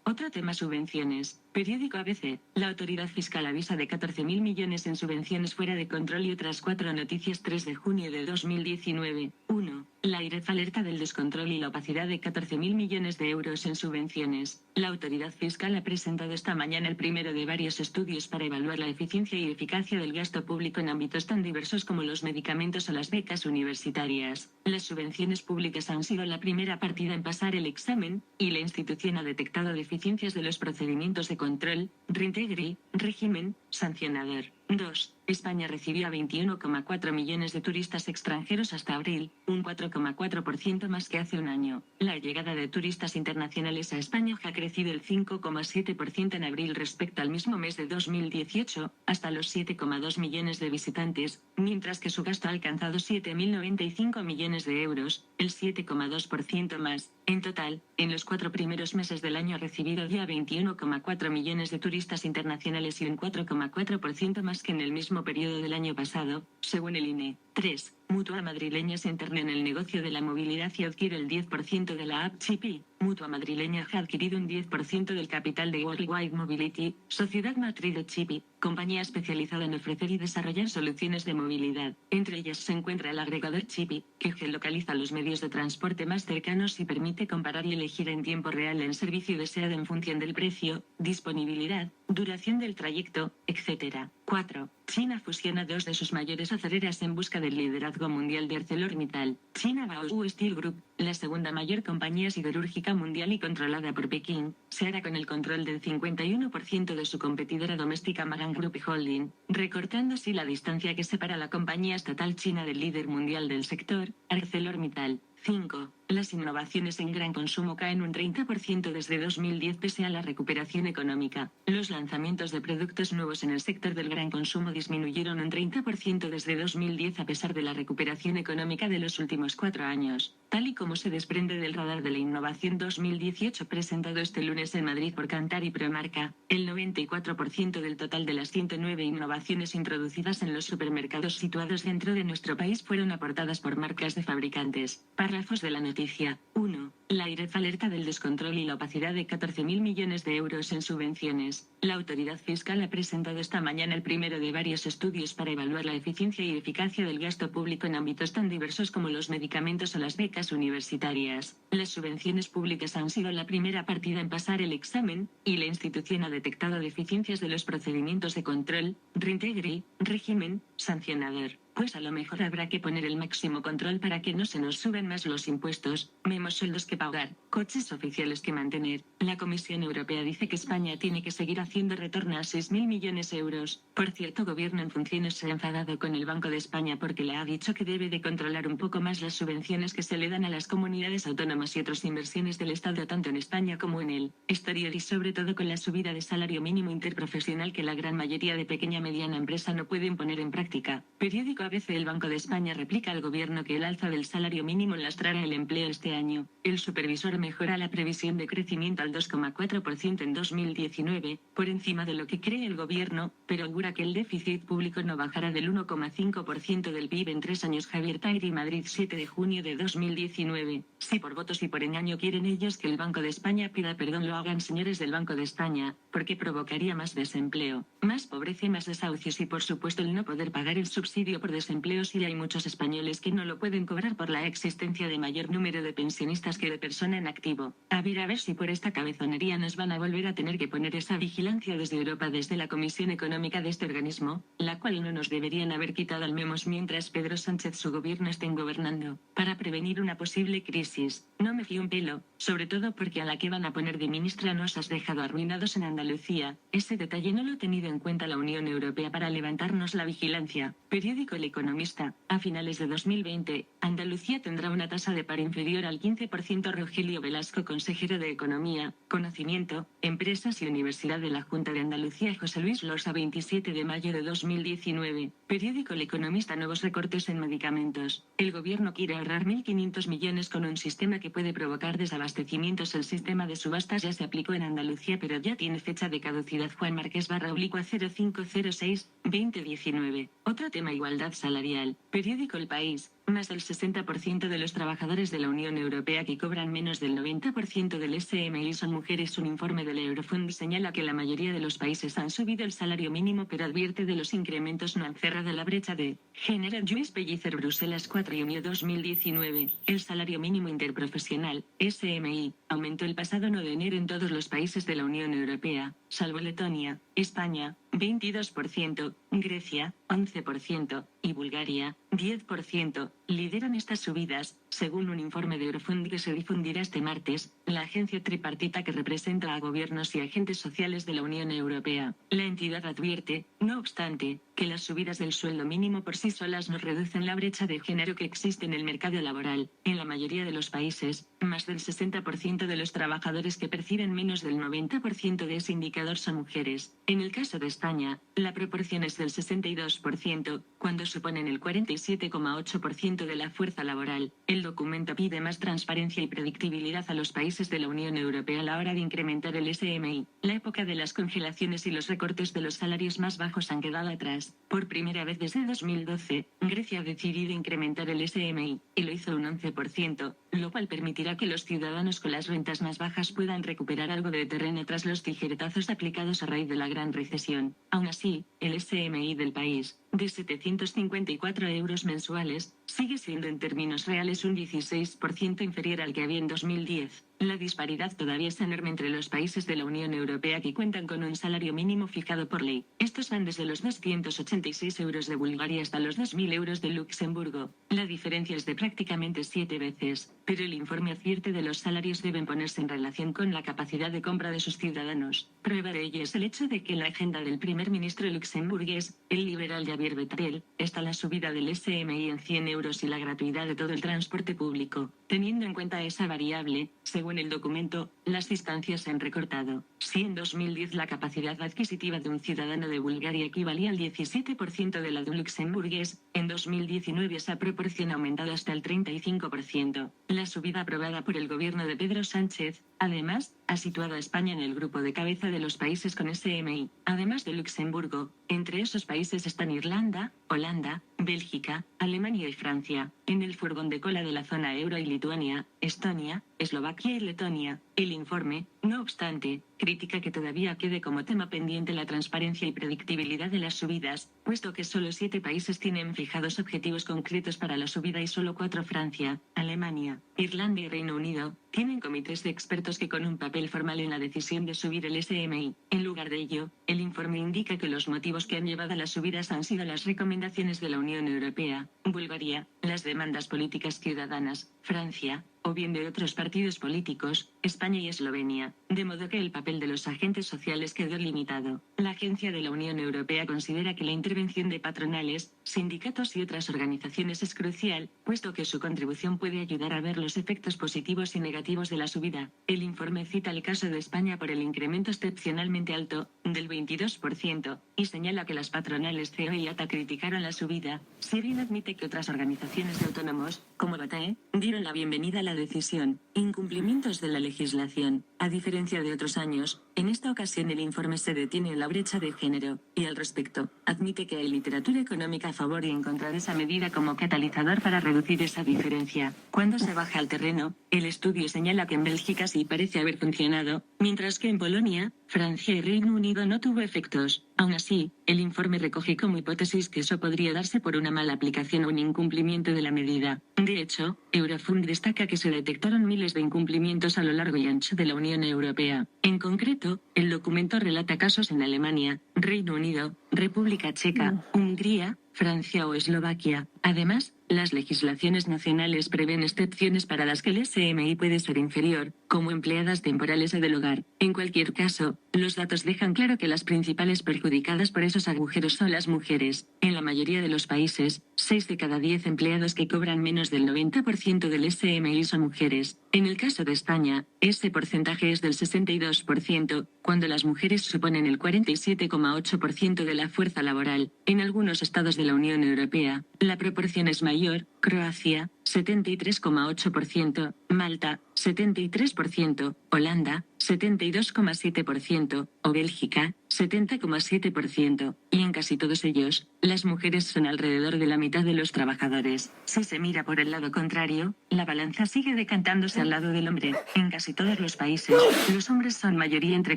Otro tema: subvenciones. Periódico ABC. La autoridad fiscal avisa de 14.000 millones en subvenciones fuera de control y otras 4 noticias. 3 de junio de 2019. 1. La AIREF alerta del descontrol y la opacidad de 14.000 millones de euros en subvenciones. La autoridad fiscal ha presentado esta mañana el primero de varios estudios para evaluar la eficiencia y eficacia del gasto público en ámbitos tan diversos como los medicamentos o las becas universitarias. Las subvenciones públicas han sido la primera partida en pasar el examen, y la institución ha detectado deficiencias de los procedimientos de control, reintegre, régimen, sancionador. 2. España recibió a 21,4 millones de turistas extranjeros hasta abril, un 4,4% más que hace un año. La llegada de turistas internacionales a España ha crecido el 5,7% en abril respecto al mismo mes de 2018, hasta los 7,2 millones de visitantes, mientras que su gasto ha alcanzado 7.095 millones de euros, el 7,2% más. En total, en los 4 primeros meses del año ha recibido ya 21,4 millones de turistas internacionales y un 4,4% más que en el mismo periodo del año pasado, según el INE. 3. Mutua Madrileña se interna en el negocio de la movilidad y adquiere el 10% de la app Chipi. Mutua Madrileña ha adquirido un 10% del capital de Worldwide Mobility, sociedad matriz de Chipi, compañía especializada en ofrecer y desarrollar soluciones de movilidad. Entre ellas se encuentra el agregador Chipi, que geolocaliza los medios de transporte más cercanos y permite comparar y elegir en tiempo real el servicio deseado en función del precio, disponibilidad, duración del trayecto, etc. 4. China fusiona 2 de sus mayores acereras en busca del liderazgo mundial de ArcelorMittal. China Baowu Steel Group, la segunda mayor compañía siderúrgica mundial y controlada por Pekín, se hará con el control del 51% de su competidora doméstica Magan Group Holding, recortando así la distancia que separa la compañía estatal china del líder mundial del sector, ArcelorMittal. 5. Las innovaciones en gran consumo caen un 30% desde 2010 pese a la recuperación económica. Los lanzamientos de productos nuevos en el sector del gran consumo disminuyeron un 30% desde 2010 a pesar de la recuperación económica de los últimos 4 años, tal y como se desprende del Radar de la Innovación 2018 presentado este lunes en Madrid por Kantar y Promarca. El 94% del total de las 109 innovaciones introducidas en los supermercados situados dentro de nuestro país fueron aportadas por marcas de fabricantes. Párrafos de la noticia. 1. La AIREF alerta del descontrol y la opacidad de 14.000 millones de euros en subvenciones. La autoridad fiscal ha presentado esta mañana el primero de varios estudios para evaluar la eficiencia y eficacia del gasto público en ámbitos tan diversos como los medicamentos o las becas universitarias. Las subvenciones públicas han sido la primera partida en pasar el examen, y la institución ha detectado deficiencias de los procedimientos de control, reintegre, régimen, sancionador. Pues a lo mejor habrá que poner el máximo control para que no se nos suben más los impuestos, menos sueldos que pagar, coches oficiales que mantener. La Comisión Europea dice que España tiene que seguir haciendo retorno a 6.000 millones de euros. Por cierto, gobierno en funciones se ha enfadado con el Banco de España porque le ha dicho que debe de controlar un poco más las subvenciones que se le dan a las comunidades autónomas y otras inversiones del Estado tanto en España como en el exterior y sobre todo con la subida de salario mínimo interprofesional que la gran mayoría de pequeña y mediana empresa no pueden poner en práctica. Periódico ABC. El Banco de España replica al gobierno que el alza del salario mínimo lastrará el empleo este año. El supervisor mejora la previsión de crecimiento al 2,4% en 2019, por encima de lo que cree el gobierno, pero augura que el déficit público no bajará del 1,5% del PIB en 3 años. Javier Tagri, Madrid, 7 de junio de 2019. Si por votos y por engaño quieren ellos que el Banco de España pida perdón, lo hagan, señores del Banco de España, porque provocaría más desempleo, más pobreza y más desahucios y por supuesto el no poder pagar el subsidio por desempleo si hay muchos españoles que no lo pueden cobrar por la existencia de mayor número de pensionistas que de persona en activo. A ver si por esta cabezonería nos van a volver a tener que poner esa vigilancia desde Europa, desde la Comisión Económica de este organismo, la cual no nos deberían haber quitado al menos mientras Pedro Sánchez su gobierno estén gobernando, para prevenir una posible crisis. No me fío un pelo, sobre todo porque a la que van a poner de ministra nos has dejado arruinados en Andalucía. Ese detalle no lo ha tenido en cuenta la Unión Europea para levantarnos la vigilancia. Periódico El Economista. A finales de 2020, Andalucía tendrá una tasa de paro inferior al 15%. Rogelio Velasco, consejero de Economía, Conocimiento, Empresas y Universidad de la Junta de Andalucía. José Luis Losa, 27 de mayo de 2019. Periódico El Economista. Nuevos recortes en medicamentos. El gobierno quiere ahorrar 1.500 millones con un sistema que puede provocar desabastecimientos. El sistema de subastas ya se aplicó en Andalucía pero ya tiene fecha de caducidad. Juan Márquez /0506-2019. Otro tema: igualdad salarial. Periódico El País. más del 60% de los trabajadores de la Unión Europea que cobran menos del 90% del SMI son mujeres. Un informe del Eurofund señala que la mayoría de los países han subido el salario mínimo, pero advierte de los incrementos no han cerrado la brecha de género. Lluís Pellicer, Bruselas 4 junio 2019. El salario mínimo interprofesional, SMI, aumentó el pasado 9 de enero en todos los países de la Unión Europea, salvo Letonia, España, 22%, Grecia, 11%, y Bulgaria, 10%, lideran estas subidas, según un informe de Eurofund que se difundirá este martes, la agencia tripartita que representa a gobiernos y agentes sociales de la Unión Europea. La entidad advierte, no obstante, que las subidas del sueldo mínimo por sí solas no reducen la brecha de género que existe en el mercado laboral. En la mayoría de los países, más del 60% de los trabajadores que perciben menos del 90% de ese indicador son mujeres. En el caso de España, la proporción es del 62%, cuando suponen el 47,8% de la fuerza laboral. El documento pide más transparencia y predictibilidad a los países de la Unión Europea a la hora de incrementar el SMI. La época de las congelaciones y los recortes de los salarios más bajos han quedado atrás. Por primera vez desde 2012, Grecia ha decidido incrementar el SMI, y lo hizo un 11%, lo cual permitirá que los ciudadanos con las rentas más bajas puedan recuperar algo de terreno tras los tijeretazos aplicados a raíz de la gran recesión. Aún así, el SMI del país, de 754 euros mensuales, sigue siendo en términos reales un 16% inferior al que había en 2010. La disparidad todavía es enorme entre los países de la Unión Europea que cuentan con un salario mínimo fijado por ley. Estos van desde los 286 euros de Bulgaria hasta los 2.000 euros de Luxemburgo. La diferencia es de prácticamente 7 veces, pero el informe advierte de los salarios deben ponerse en relación con la capacidad de compra de sus ciudadanos. Prueba de ello es el hecho de que en la agenda del primer ministro luxemburgués, el liberal Javier Bettel, está la subida del SMI en 100 euros y la gratuidad de todo el transporte público. Teniendo en cuenta esa variable, según el documento, las distancias se han recortado. Si en 2010 la capacidad adquisitiva de un ciudadano de Bulgaria equivalía al 17% de la de un luxemburgués, en 2019 esa proporción ha aumentado hasta el 35%. La subida aprobada por el gobierno de Pedro Sánchez, además, ha situado a España en el grupo de cabeza de los países con SMI. Además de Luxemburgo, entre esos países están Irlanda, Holanda, Bélgica, Alemania y Francia. En el furgón de cola de la zona euro y Lituania, Estonia, Eslovaquia y Letonia. El informe, no obstante, critica que todavía quede como tema pendiente la transparencia y predictibilidad de las subidas, puesto que solo 7 países tienen fijados objetivos concretos para la subida y solo 4, Francia, Alemania, Irlanda y Reino Unido, tienen comités de expertos que con un papel formal en la decisión de subir el SMI. En lugar de ello, el informe indica que los motivos que han llevado a las subidas han sido las recomendaciones de la Unión Europea, Bulgaria, las demandas políticas ciudadanas, Francia, o bien de otros partidos políticos, España y Eslovenia, de modo que el papel de los agentes sociales quedó limitado. La Agencia de la Unión Europea considera que la intervención de patronales, sindicatos y otras organizaciones es crucial, puesto que su contribución puede ayudar a ver los efectos positivos y negativos de la subida. El informe cita el caso de España por el incremento excepcionalmente alto, del 22%, y señala que las patronales CEO y ATA criticaron la subida, si bien admite que otras organizaciones de autónomos, como BATAE, dieron la bienvenida a la decisión. Incumplimientos de la legislación. A diferencia de otros años, en esta ocasión el informe se detiene en la brecha de género, y al respecto, admite que hay literatura económica a favor y en contra de esa medida como catalizador para reducir esa diferencia. Cuando se baja al terreno, el estudio señala que en Bélgica sí parece haber funcionado, mientras que en Polonia, Francia y Reino Unido no tuvo efectos. Aún así, el informe recoge como hipótesis que eso podría darse por una mala aplicación o un incumplimiento de la medida. De hecho, Eurofund destaca que se detectaron miles de incumplimientos a lo largo y ancho de la Unión Europea. En concreto, el documento relata casos en Alemania, Reino Unido, República Checa, Hungría, Francia o Eslovaquia. Además, las legislaciones nacionales prevén excepciones para las que el SMI puede ser inferior, como empleadas temporales o del hogar. En cualquier caso, los datos dejan claro que las principales perjudicadas por esos agujeros son las mujeres. En la mayoría de los países, 6 de cada 10 empleados que cobran menos del 90% del SMI son mujeres. En el caso de España, ese porcentaje es del 62%, cuando las mujeres suponen el 47,8% de la fuerza laboral. En algunos estados de la Unión Europea, la proporción es mayor: Croacia, 73,8%, Malta, 73%, Holanda, 72,7%, o Bélgica, 70,7%, y en casi todos ellos, las mujeres son alrededor de la mitad de los trabajadores. Si se mira por el lado contrario, la balanza sigue decantándose al lado del hombre. En casi todos los países, los hombres son mayoría entre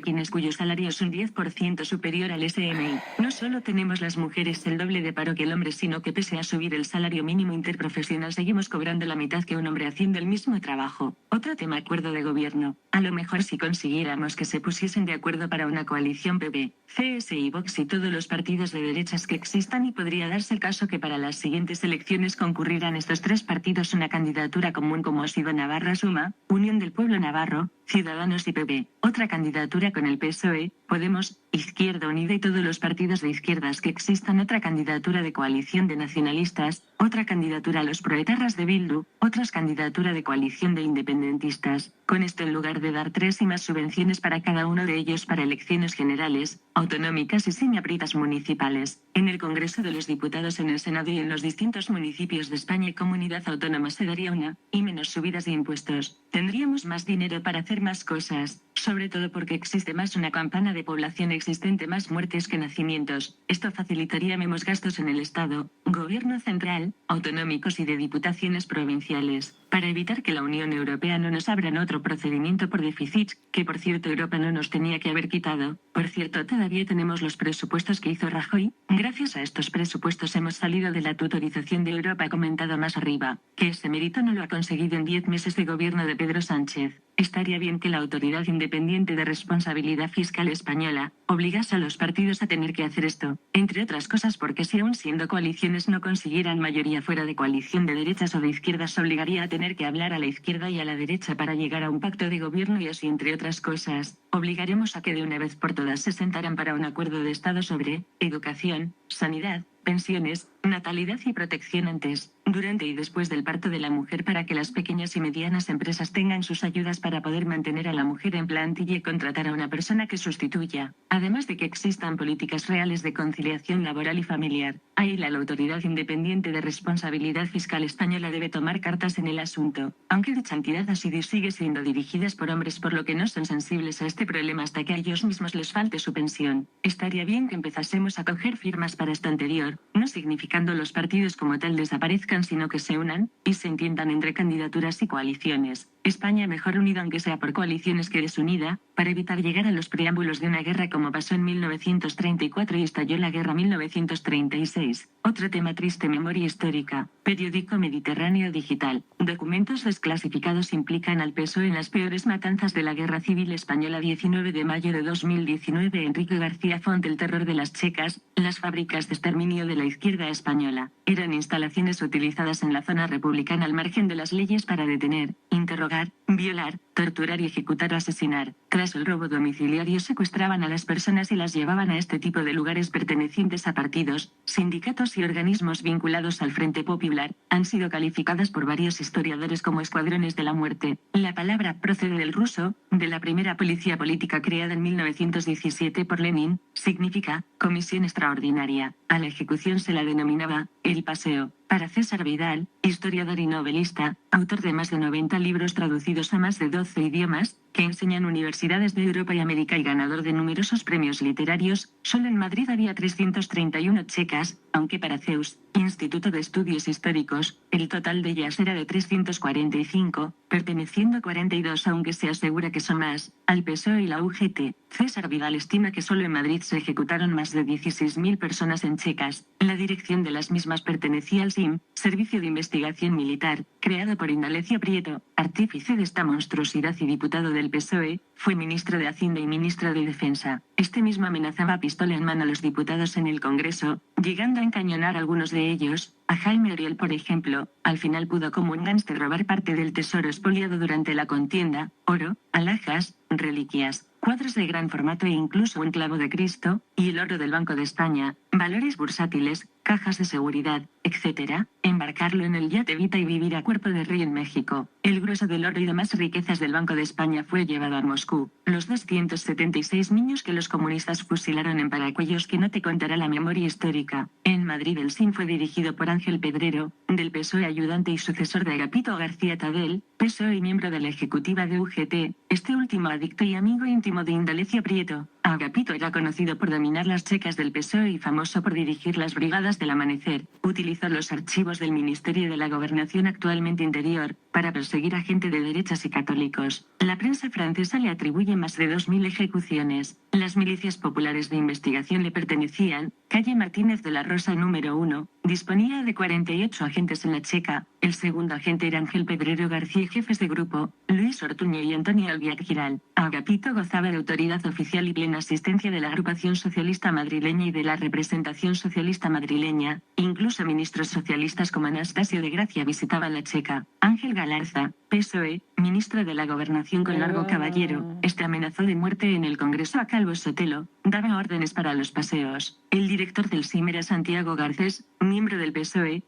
quienes cuyo salario es un 10% superior al SMI. No solo tenemos las mujeres el doble de paro que el hombre, sino que pese a subir el salario mínimo interprofesional seguimos cobrando la mitad que un hombre haciendo el mismo trabajo. Otro tema: acuerdo de gobierno. A lo mejor si consiguiéramos que se pusiesen de acuerdo para una coalición PP, CS y Vox y todos los partidos de derechas que existan, y podría darse el caso que para las siguientes elecciones concurrieran estos tres partidos una candidatura común como ha sido Navarra Suma, Unión del Pueblo Navarro, Ciudadanos y PP, otra candidatura con el PSOE, Podemos, Izquierda Unida y todos los partidos de izquierdas que existan, otra candidatura de coalición de nacionalistas, otra candidatura a los proetarras de Bildu, otras candidatura de coalición de independentistas. Con esto, en lugar de dar 3 y más subvenciones para cada uno de ellos para elecciones generales, autonómicas y semiapritas municipales, en el Congreso de los Diputados, en el Senado y en los distintos municipios de España y comunidad autónoma se daría una, y menos subidas de impuestos. Tendríamos más dinero para hacer más cosas, sobre todo porque existe más una campana de población existente, más muertes que nacimientos. Esto facilitaría menos gastos en el Estado, gobierno central, autonómicos y de diputaciones provinciales, para evitar que la Unión Europea no nos abra otro procedimiento por déficit, que por cierto Europa no nos tenía que haber quitado. Por cierto, todavía tenemos los presupuestos que hizo Rajoy. Gracias a estos presupuestos hemos salido de la tutorización de Europa comentado más arriba, que ese mérito no lo ha conseguido en 10 meses de gobierno de Pedro Sánchez. Estaría bien que la Autoridad Independiente de Responsabilidad Fiscal española obligase a los partidos a tener que hacer esto, entre otras cosas porque si aún siendo coaliciones no consiguieran mayoría fuera de coalición de derechas o de izquierdas, obligaría a tener que hablar a la izquierda y a la derecha para llegar a un pacto de gobierno, y así entre otras cosas, obligaremos a que de una vez por todas se sentaran para un acuerdo de Estado sobre educación, sanidad, pensiones, natalidad y protección antes, durante y después del parto de la mujer, para que las pequeñas y medianas empresas tengan sus ayudas para poder mantener a la mujer en plantilla y contratar a una persona que sustituya, además de que existan políticas reales de conciliación laboral y familiar. Ahí la Autoridad Independiente de Responsabilidad Fiscal española debe tomar cartas en el asunto, aunque dicha entidad ha sido y sigue siendo dirigidas por hombres, por lo que no son sensibles a este problema hasta que a ellos mismos les falte su pensión. Estaría bien que empezásemos a coger firmas para esto anterior, no significando los partidos como tal desaparezcan, sino que se unan y se entiendan entre candidaturas y coaliciones. España mejor unida aunque sea por coaliciones que desunida, para evitar llegar a los preámbulos de una guerra como pasó en 1934 y estalló la guerra 1936. Otro tema triste: memoria histórica. Periódico Mediterráneo Digital. Documentos desclasificados implican al PSOE en las peores matanzas de la Guerra Civil Española. 19 de mayo de 2019. Enrique García Font. El terror de las checas, las fábricas de exterminio de la izquierda española, eran instalaciones utilizadas en la zona republicana al margen de las leyes para detener, interrogar, violar, torturar y ejecutar o asesinar. Tras el robo domiciliario secuestraban a las personas y las llevaban a este tipo de lugares pertenecientes a partidos, sindicatos y organismos vinculados al Frente Popular. Han sido calificadas por varios historiadores como escuadrones de la muerte. La palabra procede del ruso, de la primera policía política creada en 1917 por Lenin. Significa comisión extraordinaria. A la ejecución se la denominaba el paseo. Para César Vidal, historiador y novelista, autor de más de 90 libros traducidos a más de 12 idiomas, que enseña en universidades de Europa y América y ganador de numerosos premios literarios, solo en Madrid había 331 checas, aunque para Zeus, Instituto de Estudios Históricos, el total de ellas era de 345, perteneciendo a 42, aunque se asegura que son más. Al PSOE y la UGT, César Vidal estima que solo en Madrid se ejecutaron más de 16.000 personas en checas. La dirección de las mismas pertenecía al SIM, Servicio de Investigación Militar, creado por Indalecio Prieto, artífice de esta monstruosidad y diputado del PSOE. Fue ministro de Hacienda y ministro de Defensa. Este mismo amenazaba a pistola en mano a los diputados en el Congreso, llegando a encañonar a algunos de ellos. A Jaime Oriol, por ejemplo, al final pudo como un gánster robar parte del tesoro expoliado durante la contienda: oro, alhajas, reliquias, cuadros de gran formato e incluso un clavo de Cristo, y el oro del Banco de España, valores bursátiles, cajas de seguridad, etc., embarcarlo en el yate Evita y vivir a cuerpo de rey en México. El grueso del oro y demás riquezas del Banco de España fue llevado a Moscú. Los 276 niños que los comunistas fusilaron en Paracuellos que no te contará la memoria histórica. En Madrid el SIM fue dirigido por Ángel Pedrero, del PSOE, ayudante y sucesor de Agapito García Tadel, PSOE y miembro de la ejecutiva de UGT, este último adicto y amigo íntimo de Indalecio Prieto. Agapito era conocido por dominar las checas del PSOE y famoso por dirigir las brigadas del Amanecer. Utilizó los archivos del Ministerio de la Gobernación, actualmente Interior, para perseguir a gente de derechas y católicos. La prensa francesa le atribuye más de 2000 ejecuciones. Las milicias populares de investigación le pertenecían. Calle Martínez de la Rosa número 1, disponía de 48 agentes en la checa. El segundo agente era Ángel Pedrero García y jefes de grupo, Luis Ortuño y Antonio Albiac Giral. Agapito gozaba de autoridad oficial y plena asistencia de la agrupación socialista madrileña y de la representación socialista madrileña. Incluso ministros socialistas como Anastasio de Gracia visitaban la checa. Ángel Galarza, PSOE, ministro de la Gobernación con Largo Caballero, amenazó de muerte en el Congreso a Calvo Sotelo, daba órdenes para los paseos. El director del SIM era Santiago Garcés, miembro del PSOE.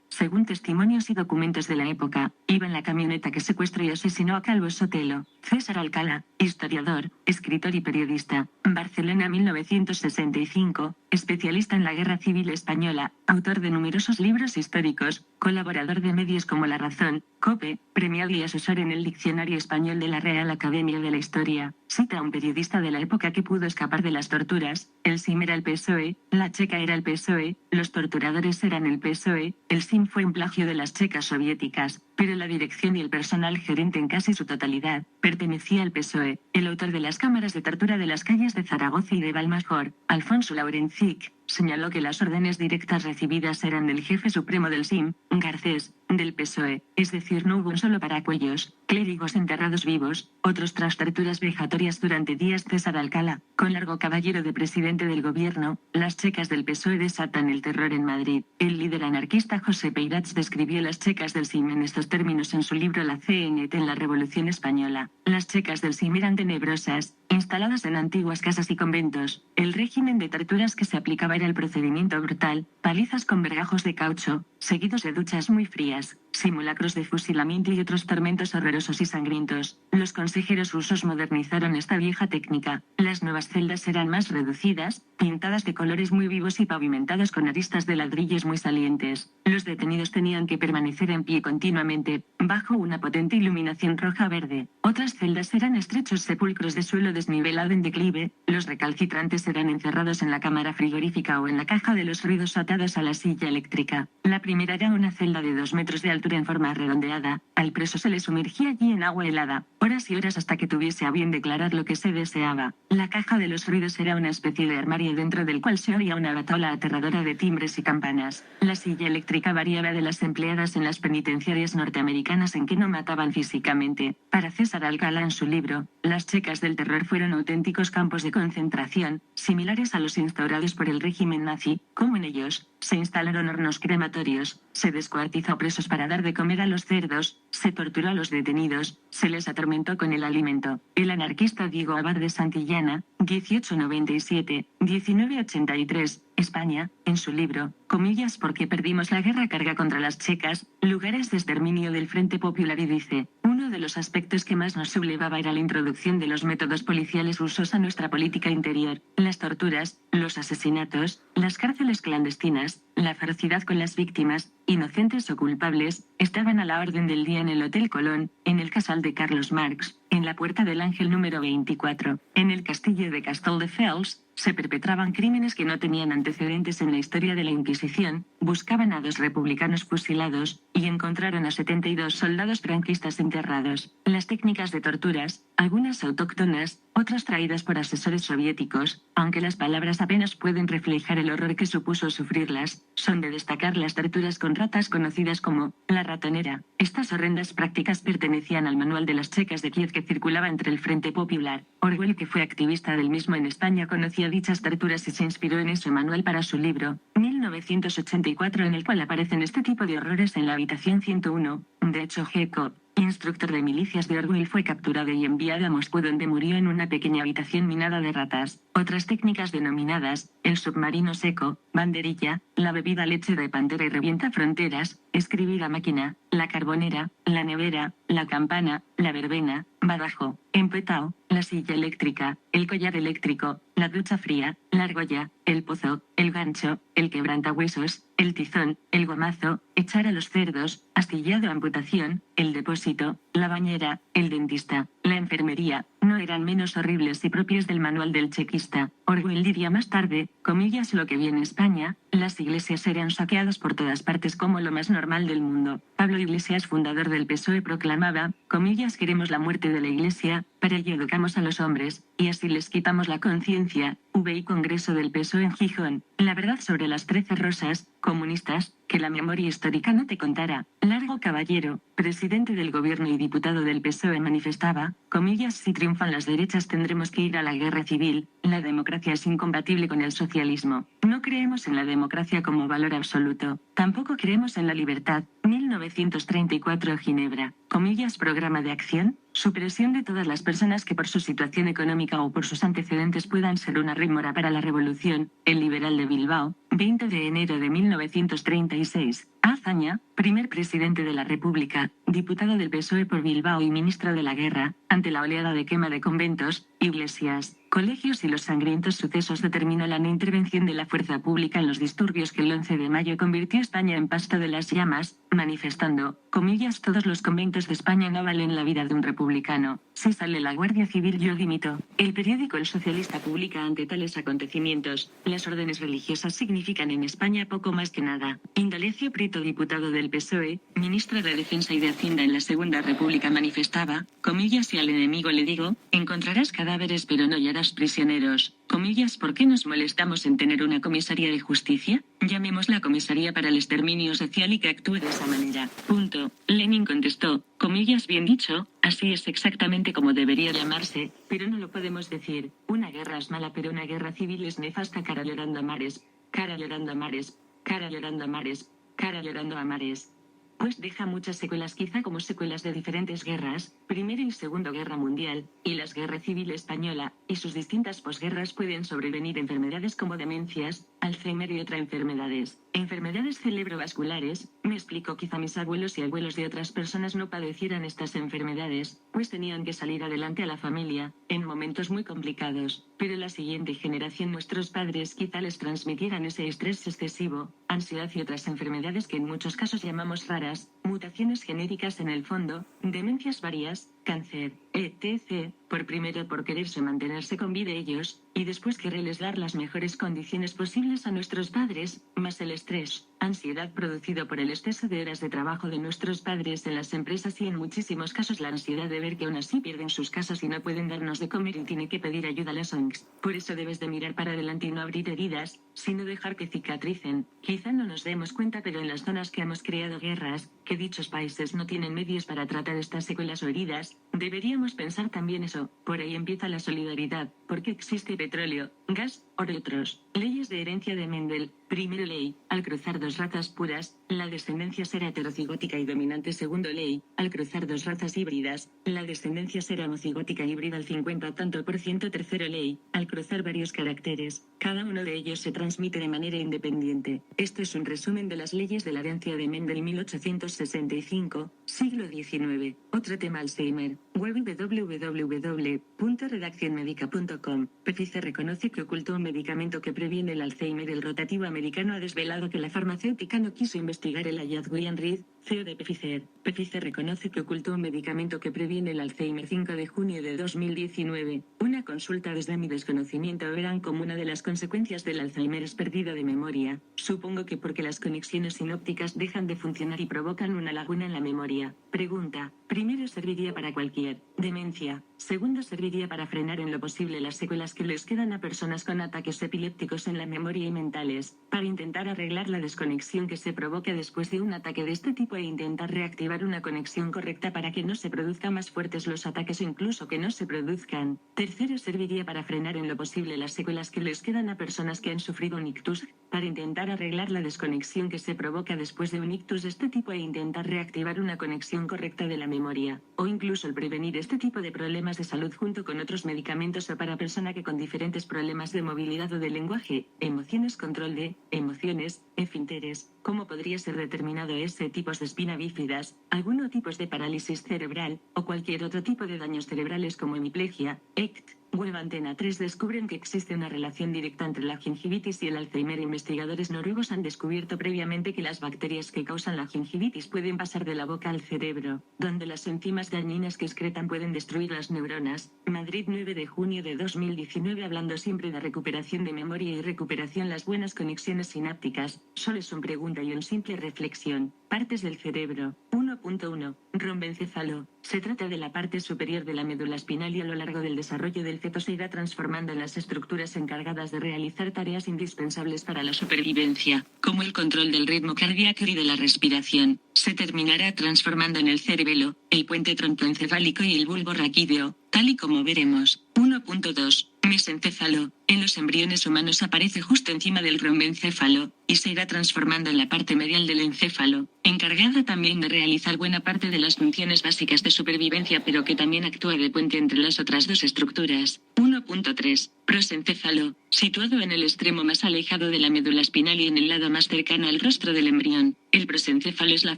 Según testimonios y documentos de la época, iba en la camioneta que secuestró y asesinó a Calvo Sotelo. César Alcalá, historiador, escritor y periodista, Barcelona 1965, especialista en la Guerra Civil Española, autor de numerosos libros históricos, colaborador de medios como La Razón, COPE, premiado y asesor en el Diccionario Español de la Real Academia de la Historia. Cita a un periodista de la época que pudo escapar de las torturas: el SIM era el PSOE, la checa era el PSOE, los torturadores eran el PSOE, el SIM fue un plagio de las checas soviéticas, pero la dirección y el personal gerente en casi su totalidad pertenecía al PSOE. El autor de las cámaras de tortura de las calles de Zaragoza y de Balmasor, Alfonso Laurencic, señaló que las órdenes directas recibidas eran del jefe supremo del SIM, Garcés, del PSOE, es decir, no hubo un solo Paracuellos, clérigos enterrados vivos, otros tras torturas vejatorias durante días. César Alcalá, con Largo Caballero de presidente del gobierno, las checas del PSOE desatan el terror en Madrid. El líder anarquista José Peirats describió las checas del SIM en estos términos en su libro La CNT en la Revolución Española. Las checas del SIM eran tenebrosas, instaladas en antiguas casas y conventos. El régimen de torturas que se aplicaba era el procedimiento brutal, palizas con vergajos de caucho, seguidos de duchas muy frías, simulacros de fusilamiento y otros tormentos horrorosos y sangrientos. Los consejeros rusos modernizaron esta vieja técnica. Las nuevas celdas eran más reducidas, pintadas de colores muy vivos y pavimentadas con aristas de ladrillos muy salientes. Los detenidos tenían que permanecer en pie continuamente, bajo una potente iluminación roja-verde. Otras celdas eran estrechos sepulcros de suelo desnivelado en declive. Los recalcitrantes eran encerrados en la cámara frigorífica o en la caja de los ruidos atados a la silla eléctrica. La primera era una celda de 2 metros de altura en forma redondeada. Al preso se le sumergía allí en agua helada, horas y horas hasta que tuviese a bien declarar lo que se deseaba. La caja de los ruidos era una especie de armario dentro del cual se oía una batola aterradora de timbres y campanas. La silla eléctrica variaba de las empleadas en las penitenciarias norteamericanas en que no mataban físicamente. Para César Alcalá, en su libro, las checas del terror fueron auténticos campos de concentración, similares a los instaurados por el régimen nazi, como en ellos se instalaron hornos crematorios, se descuartizó presos para dar de comer a los cerdos, se torturó a los detenidos, se les atormentó con el alimento. El anarquista Diego Abad de Santillana, 1897-1983, España, en su libro, comillas, porque perdimos la guerra, carga contra las checas, lugares de exterminio del Frente Popular, y dice: uno de los aspectos que más nos sublevaba era la introducción de los métodos policiales rusos a nuestra política interior, las torturas, los asesinatos, las cárceles clandestinas, la ferocidad con las víctimas, inocentes o culpables, estaban a la orden del día en el Hotel Colón, en el Casal de Carlos Marx, en la Puerta del Ángel número 24, en el Castillo de Castelldefels. Se perpetraban crímenes que no tenían antecedentes en la historia de la Inquisición. Buscaban a 2 republicanos fusilados, y encontraron a 72 soldados franquistas enterrados. Las técnicas de torturas, algunas autóctonas, otras traídas por asesores soviéticos, aunque las palabras apenas pueden reflejar el horror que supuso sufrirlas, son de destacar las torturas con ratas conocidas como la ratonera. Estas horrendas prácticas pertenecían al manual de las checas de Kiev que circulaba entre el Frente Popular. Orwell, que fue activista del mismo en España, conocía dichas torturas y se inspiró en ese manual para su libro, 1984, en el cual aparecen este tipo de horrores en la habitación 101. De hecho, G. instructor de milicias de Orwell, fue capturado y enviado a Moscú, donde murió en una pequeña habitación minada de ratas. Otras técnicas denominadas el submarino seco, banderilla, la bebida leche de pantera y revienta fronteras, escribir a máquina, la carbonera, la nevera, la campana, la verbena, badajo, empetao, la silla eléctrica, el collar eléctrico, la ducha fría, la argolla, el pozo, el gancho, el quebrantahuesos, el tizón, el gomazo, echar a los cerdos, astillado, amputación, el depósito, la bañera, el dentista, la enfermería, no eran menos horribles y propios del manual del chequista. Orwell diría más tarde, comillas, lo que vi en España, las iglesias eran saqueadas por todas partes como lo más normal del mundo. Pablo Iglesias, fundador del PSOE, proclamaba, comillas, queremos la muerte de la iglesia, para ello educamos a los hombres, y así les quitamos la conciencia. VI Congreso del PSOE en Gijón. La verdad sobre las 13 rosas, comunistas, que la memoria histórica no te contara. Largo Caballero, presidente del gobierno y diputado del PSOE, manifestaba, comillas, si triunfan las derechas tendremos que ir a la guerra civil, la democracia es incompatible con el socialismo. No creemos en la democracia como valor absoluto, tampoco creemos en la libertad. 1934 Ginebra, comillas, programa de acción, supresión de todas las personas que por su situación económica o por sus antecedentes puedan ser una rémora para la revolución. El Liberal de Bilbao, 20 de enero de 1936. Azaña, primer presidente de la República, diputado del PSOE por Bilbao y ministro de la Guerra, ante la oleada de quema de conventos, iglesias, colegios y los sangrientos sucesos determinó la no intervención de la fuerza pública en los disturbios que el 11 de mayo convirtió a España en pasto de las llamas, manifestando, comillas, todos los conventos de España no valen la vida de un republicano. Si sale la Guardia Civil yo dimito. El periódico El Socialista publica ante tales acontecimientos, las órdenes religiosas significan en España poco más que nada. Indalecio Prieto, diputado del PSOE, ministro de Defensa y de Hacienda en la Segunda República, manifestaba, comillas, si al enemigo le digo, encontrarás cadáveres pero no hallarás prisioneros, comillas, ¿por qué nos molestamos en tener una comisaría de justicia? Llamémosla comisaría para el exterminio social y que actúe de esa manera. Punto. Lenin contestó, comillas, bien dicho, así es exactamente como debería llamarse, pero no lo podemos decir. Una guerra es mala pero una guerra civil es nefasta. Cara llorando a mares, cara llorando a mares, cara llorando a mares, cara llorando a mares. Pues deja muchas secuelas, quizá como secuelas de diferentes guerras, Primera y Segunda Guerra Mundial, y la Guerra Civil Española, y sus distintas posguerras pueden sobrevenir enfermedades como demencias, Alzheimer y otras enfermedades. Enfermedades cerebrovasculares, me explico, quizá mis abuelos y abuelos de otras personas no padecieran estas enfermedades, pues tenían que salir adelante a la familia, en momentos muy complicados, pero la siguiente generación, nuestros padres, quizá les transmitieran ese estrés excesivo, ansiedad y otras enfermedades que en muchos casos llamamos raras, mutaciones genéticas en el fondo, demencias varias, cáncer, etc., primero por quererse mantenerse con vida ellos, y después quererles dar las mejores condiciones posibles a nuestros padres, más el estrés, ansiedad producido por el exceso de horas de trabajo de nuestros padres en las empresas y en muchísimos casos la ansiedad de ver que aún así pierden sus casas y no pueden darnos de comer y tiene que pedir ayuda a las ONGs. Por eso debes de mirar para adelante y no abrir heridas, sino dejar que cicatricen. Quizá no nos demos cuenta, pero en las zonas que hemos creado guerras, que dichos países no tienen medios para tratar estas secuelas o heridas, deberíamos pensar también eso. Por ahí empieza la solidaridad, porque existe petróleo, gas, oro y otros. Leyes de herencia de Mendel. Primero ley, al cruzar dos razas puras, la descendencia será heterocigótica y dominante. Segundo ley, al cruzar dos razas híbridas, la descendencia será homocigótica híbrida al 50 tanto por ciento. Tercero ley, al cruzar varios caracteres, cada uno de ellos se transmite de manera independiente. Esto es un resumen de las leyes de la herencia de Mendel 1865, siglo XIX. Otro tema: Alzheimer. www.redaccionmedica.com. Pfizer reconoce que ocultó un medicamento que previene el Alzheimer. El rotativo americano ha desvelado que la farmacéutica no quiso investigar el hallazgo. Ian Reid, CEO de Pfizer. Pfizer reconoce que ocultó un medicamento que previene el Alzheimer. 5 de junio de 2019. Una consulta: desde mi desconocimiento verán como una de las consecuencias del Alzheimer es pérdida de memoria. Supongo que porque las conexiones sinópticas dejan de funcionar y provocan una laguna en la memoria. Pregunta: primero, serviría para cualquier demencia. Segundo, serviría para frenar en lo posible las secuelas que les quedan a personas con ataques epilépticos en la memoria y mentales, para intentar arreglar la desconexión que se provoca después de un ataque de este tipo e intentar reactivar una conexión correcta para que no se produzcan más fuertes los ataques o incluso que no se produzcan. Tercero, primero serviría para frenar en lo posible las secuelas que les quedan a personas que han sufrido un ictus, para intentar arreglar la desconexión que se provoca después de un ictus de este tipo e intentar reactivar una conexión correcta de la memoria, o incluso el prevenir este tipo de problemas de salud junto con otros medicamentos o para persona que con diferentes problemas de movilidad o de lenguaje, emociones, control de emociones, esfínteres, cómo podría ser determinado ese tipos de espina bífidas, algunos tipos de parálisis cerebral, o cualquier otro tipo de daños cerebrales como hemiplegia, ECT. Web Antena 3 descubren que existe una relación directa entre la gingivitis y el Alzheimer. Investigadores noruegos han descubierto previamente que las bacterias que causan la gingivitis pueden pasar de la boca al cerebro, donde las enzimas dañinas que excretan pueden destruir las neuronas. Madrid, 9 de junio de 2019. Hablando siempre de recuperación de memoria y recuperación, las buenas conexiones sinápticas solo es una pregunta y una simple reflexión. Partes del cerebro. 1.1. Rombencéfalo. Se trata de la parte superior de la médula espinal y a lo largo del desarrollo del feto se irá transformando en las estructuras encargadas de realizar tareas indispensables para la supervivencia, como el control del ritmo cardíaco y de la respiración. Se terminará transformando en el cerebelo, el puente troncoencefálico y el bulbo raquídeo, tal y como veremos. 1.2. Mesencéfalo. En los embriones humanos aparece justo encima del rombencéfalo, y se irá transformando en la parte medial del encéfalo, encargada también de realizar buena parte de las funciones básicas de supervivencia, pero que también actúa de puente entre las otras dos estructuras. 1.3. Prosencéfalo. Situado en el extremo más alejado de la médula espinal y en el lado más cercano al rostro del embrión, el prosencéfalo es la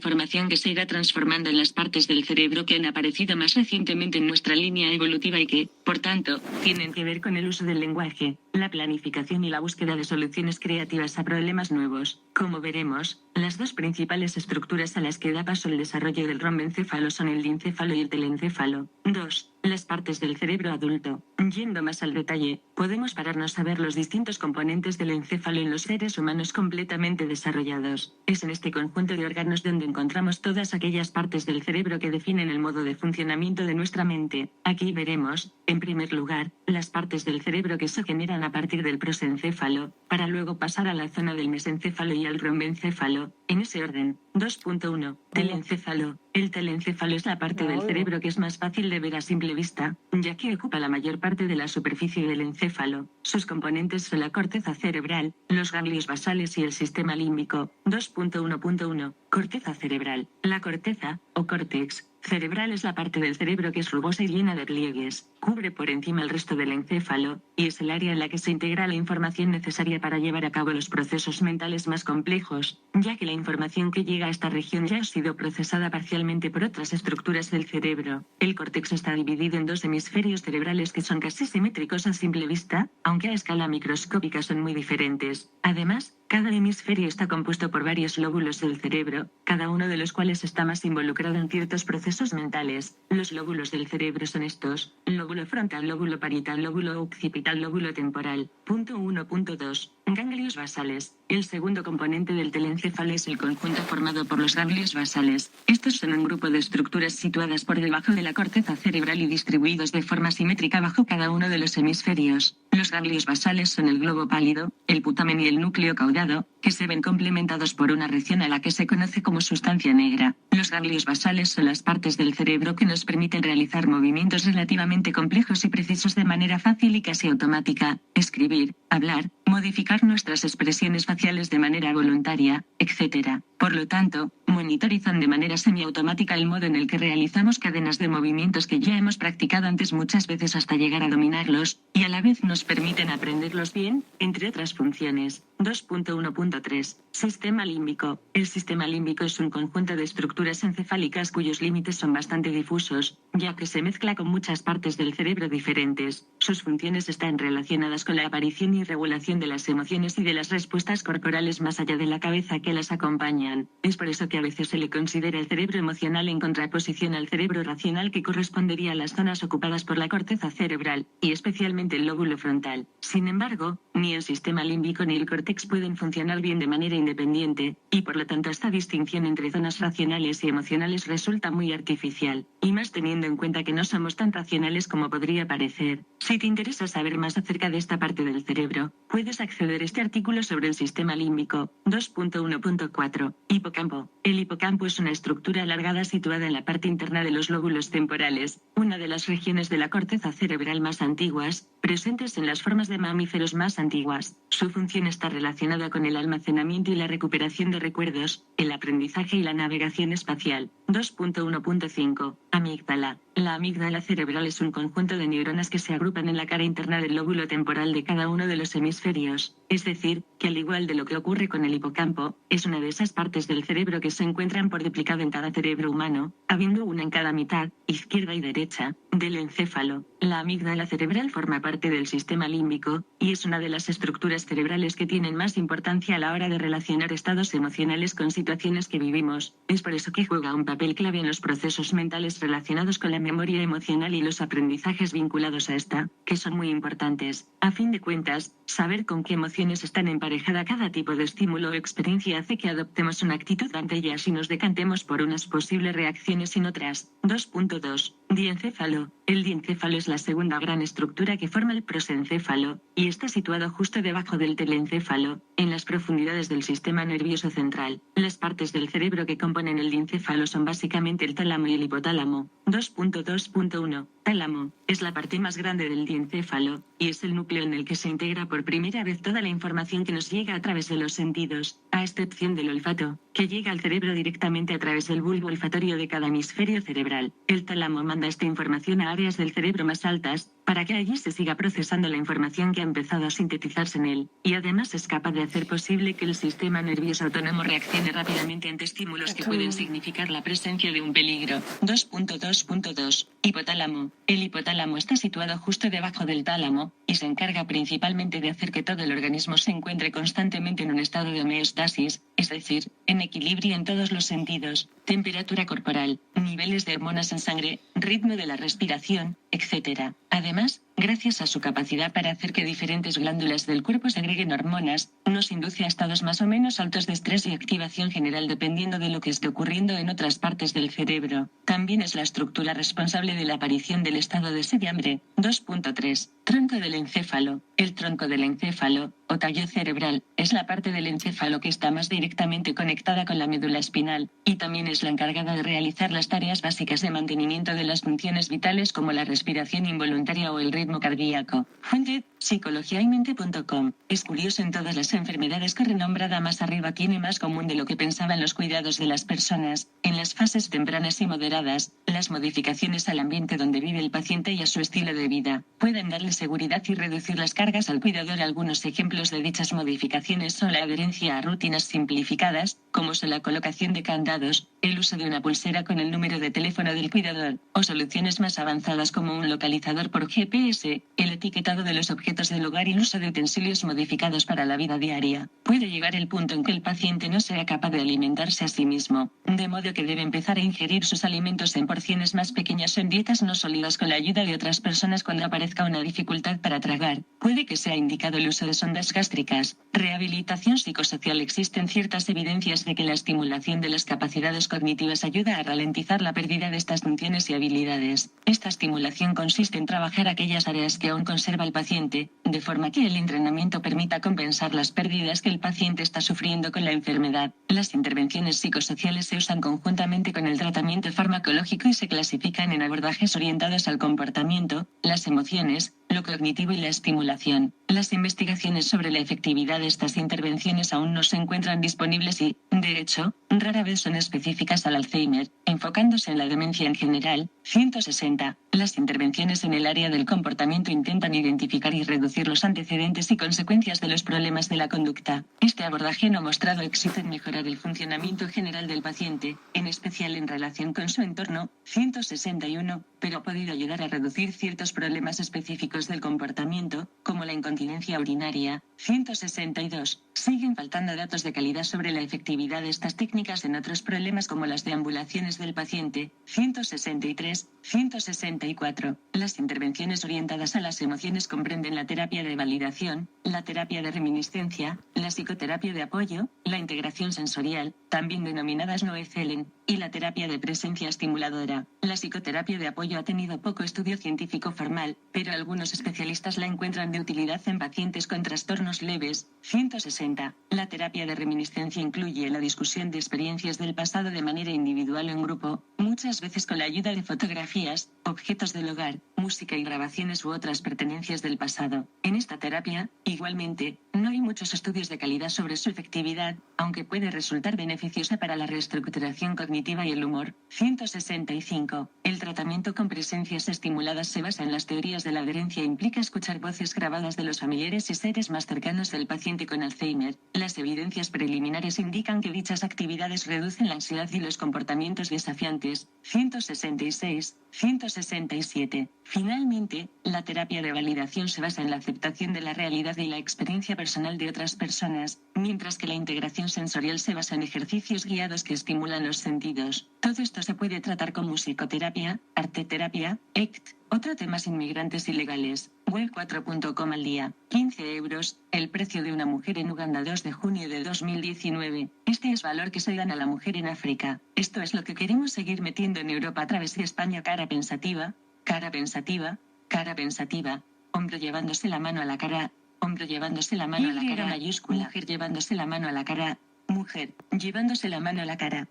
formación que se irá transformando en las partes del cerebro que han aparecido más recientemente en nuestra línea evolutiva y que, por tanto, tienen que ver con el uso del lenguaje, la planificación y la búsqueda de soluciones creativas a problemas nuevos. Como veremos, las dos principales estructuras a las que da paso el desarrollo del rombencéfalo son el diencéfalo y el telencéfalo. 2. Las partes del cerebro adulto. Yendo más al detalle, podemos pararnos a ver los distintos componentes del encéfalo en los seres humanos completamente desarrollados. Es en este conjunto de órganos donde encontramos todas aquellas partes del cerebro que definen el modo de funcionamiento de nuestra mente. Aquí veremos, en primer lugar, las partes del cerebro que se generan a partir del prosencéfalo, para luego pasar a la zona del mesencéfalo y al rombencéfalo, en ese orden. 2.1. Telencéfalo. El telencéfalo es la parte del cerebro que es más fácil de ver a simple vista, ya que ocupa la mayor parte de la superficie del encéfalo. Sus componentes son la corteza cerebral, los ganglios basales y el sistema límbico. 2.1.1. Corteza cerebral. La corteza, o córtex, cerebral es la parte del cerebro que es rugosa y llena de pliegues, cubre por encima el resto del encéfalo, y es el área en la que se integra la información necesaria para llevar a cabo los procesos mentales más complejos, ya que la información que llega a esta región ya ha sido procesada parcialmente por otras estructuras del cerebro. El córtex está dividido en dos hemisferios cerebrales que son casi simétricos a simple vista, aunque a escala microscópica son muy diferentes. Además, cada hemisferio está compuesto por varios lóbulos del cerebro, cada uno de los cuales está más involucrado en ciertos procesos mentales. Los lóbulos del cerebro son estos: lóbulo frontal, lóbulo parietal, lóbulo occipital, lóbulo temporal. 1.2. Ganglios basales. El segundo componente del telencéfalo es el conjunto formado por los ganglios basales. Estos son un grupo de estructuras situadas por debajo de la corteza cerebral y distribuidos de forma simétrica bajo cada uno de los hemisferios. Los ganglios basales son el globo pálido, el putamen y el núcleo caudado, que se ven complementados por una región a la que se conoce como sustancia negra. Los ganglios basales son las partes del cerebro que nos permiten realizar movimientos relativamente complejos y precisos de manera fácil y casi automática, escribir, hablar, modificar nuestras expresiones faciales de manera voluntaria, etc. Por lo tanto, monitorizan de manera semiautomática el modo en el que realizamos cadenas de movimientos que ya hemos practicado antes muchas veces hasta llegar a dominarlos, y a la vez nos permiten aprenderlos bien, entre otras funciones. 2.1.3. Sistema límbico. El sistema límbico es un conjunto de estructuras encefálicas cuyos límites son bastante difusos, ya que se mezcla con muchas partes del cerebro diferentes. Sus funciones están relacionadas con la aparición y regulación de las emociones y de las respuestas corporales más allá de la cabeza que las acompañan. Es por eso que a veces se le considera el cerebro emocional en contraposición al cerebro racional, que correspondería a las zonas ocupadas por la corteza cerebral, y especialmente el lóbulo frontal. Sin embargo, ni el sistema límbico ni el córtex pueden funcionar bien de manera independiente, y por lo tanto esta distinción entre zonas racionales y emocionales resulta muy artificial, y más teniendo en cuenta que no somos tan racionales como podría parecer. Si Si te interesa saber más acerca de esta parte del cerebro, puedes acceder a este artículo sobre el sistema límbico. 2.1.4. Hipocampo. El hipocampo es una estructura alargada situada en la parte interna de los lóbulos temporales, una de las regiones de la corteza cerebral más antiguas, presentes en las formas de mamíferos más antiguas. Su función está relacionada con el almacenamiento y la recuperación de recuerdos, el aprendizaje y la navegación espacial. 2.1.5. Amígdala. La amígdala cerebral es un conjunto de neuronas que se agrupan en la cara interna del lóbulo temporal de cada uno de los hemisferios, es decir, que al igual de lo que ocurre con el hipocampo, es una de esas partes del cerebro que se encuentran por duplicado en cada cerebro humano, habiendo una en cada mitad, izquierda y derecha, del encéfalo. La amígdala cerebral forma parte del sistema límbico, y es una de las estructuras cerebrales que tienen más importancia a la hora de relacionar estados emocionales con situaciones que vivimos. Es por eso que juega un papel clave en los procesos mentales relacionados con la memoria emocional y los aprendizajes vinculados a esta, que son muy importantes. A fin de cuentas, saber con qué emociones están emparejada cada tipo de estímulo o experiencia hace que adoptemos una actitud ante ellas y nos decantemos por unas posibles reacciones sin otras. 2.2. Diencéfalo. El diencéfalo es la segunda gran estructura que forma el prosencéfalo, y está situado justo debajo del telencéfalo, en las profundidades del sistema nervioso central. Las partes del cerebro que componen el diencéfalo son básicamente el tálamo y el hipotálamo. 2.2.1. Tálamo. Es la parte más grande del diencéfalo, y es el núcleo en el que se integra por primera vez toda la información que nos llega a través de los sentidos, a excepción del olfato, que llega al cerebro directamente a través del bulbo olfatorio de cada hemisferio cerebral. El tálamo manda esta información a áreas del cerebro más altas, para que allí se siga procesando la información que ha empezado a sintetizarse en él, y además es capaz de hacer posible que el sistema nervioso autónomo reaccione rápidamente ante estímulos que pueden significar la presencia de un peligro. 2.2.2. Hipotálamo. El hipotálamo está situado justo debajo del tálamo, y se encarga principalmente de hacer que todo el organismo se encuentre constantemente en un estado de homeostasis, es decir, en equilibrio en todos los sentidos, temperatura corporal, niveles de hormonas en sangre, ritmo de la respiración, etc. Además, gracias a su capacidad para hacer que diferentes glándulas del cuerpo segreguen hormonas, nos induce a estados más o menos altos de estrés y activación general dependiendo de lo que esté ocurriendo en otras partes del cerebro. También es la estructura responsable de la aparición del estado de sed y hambre. 2.3. Tronco del encéfalo. El tronco del encéfalo, o tallo cerebral, es la parte del encéfalo que está más directamente conectada con la médula espinal, y también es la encargada de realizar las tareas básicas de mantenimiento de las funciones vitales como la respiración involuntaria o el ritmo cardíaco. Fuente: psicologiaymente.com. Es curioso, en todas las enfermedades que renombrada más arriba tiene más común de lo que pensaban los cuidados de las personas. En las fases tempranas y moderadas, las modificaciones al ambiente donde vive el paciente y a su estilo de vida pueden darle seguridad y reducir las cargas al cuidador. Algunos ejemplos de dichas modificaciones son la adherencia a rutinas simplificadas, como son la colocación de candados, el uso de una pulsera con el número de teléfono del cuidador, o soluciones más avanzadas como un localizador por GPS, el etiquetado de los objetos del hogar y el uso de utensilios modificados para la vida diaria. Puede llegar el punto en que el paciente no sea capaz de alimentarse a sí mismo, de modo que debe empezar a ingerir sus alimentos en porciones más pequeñas o en dietas no sólidas con la ayuda de otras personas cuando aparezca una dificultad para tragar. Puede que sea indicado el uso de sondas gástricas. Rehabilitación psicosocial. Existen ciertas evidencias de que la estimulación de las capacidades cognitivas ayuda a ralentizar la pérdida de estas funciones y habilidades. Esta estimulación consiste en trabajar aquellas áreas que aún conserva el paciente, de forma que el entrenamiento permita compensar las pérdidas que el paciente está sufriendo con la enfermedad. Las intervenciones psicosociales se usan conjuntamente con el tratamiento farmacológico y se clasifican en abordajes orientados al comportamiento, las emociones, lo cognitivo y la estimulación. Las investigaciones sobre la efectividad de estas intervenciones aún no se encuentran disponibles y, de hecho, rara vez son específicas al Alzheimer, enfocándose en la demencia en general. 160. Las intervenciones en el área del comportamiento intentan identificar y reducir los antecedentes y consecuencias de los problemas de la conducta. Este abordaje no ha mostrado éxito en mejorar el funcionamiento general del paciente, en especial en relación con su entorno. 161. Pero ha podido ayudar a reducir ciertos problemas específicos del comportamiento, como la incontinencia incontinencia urinaria. 162. Siguen faltando datos de calidad sobre la efectividad de estas técnicas en otros problemas como las deambulaciones del paciente. 163. 164. Las intervenciones orientadas a las emociones comprenden la terapia de validación, la terapia de reminiscencia, la psicoterapia de apoyo, la integración sensorial, también denominadas Noethelen, y la terapia de presencia estimuladora. La psicoterapia de apoyo ha tenido poco estudio científico formal, pero algunos especialistas la encuentran de utilidad en pacientes con trastornos leves. 160. La terapia de reminiscencia incluye la discusión de experiencias del pasado de manera individual o en grupo, muchas veces con la ayuda de fotografías, objetos del hogar, música y grabaciones u otras pertenencias del pasado. En esta terapia, igualmente, no hay muchos estudios de calidad sobre su efectividad, aunque puede resultar beneficiosa para la reestructuración cognitiva y el humor. 165. El tratamiento con presencias estimuladas se basa en las teorías de la adherencia e implica escuchar voces grabadas de los familiares y seres más cercanos del paciente con Alzheimer. Las evidencias preliminares indican que dichas actividades reducen la ansiedad y los comportamientos desafiantes. 166. 167. Finalmente, la terapia de validación se basa en la aceptación de la realidad y la experiencia personal de otras personas, mientras que la integración sensorial se basa en ejercicios guiados que estimulan los sentidos. Todo esto se puede tratar con musicoterapia, arteterapia, ECT, otro temas inmigrantes ilegales. Web 4.com al día. 15 euros, el precio de una mujer en Uganda 2 de junio de 2019. Este es valor que se dan a la mujer en África. Esto es lo que queremos seguir metiendo en Europa a través de España. Cara pensativa, cara pensativa, cara pensativa. Hombre llevándose la mano a la cara, hombre llevándose la mano a la cara mayúscula. Mujer llevándose la mano a la cara, mujer llevándose la mano a la cara.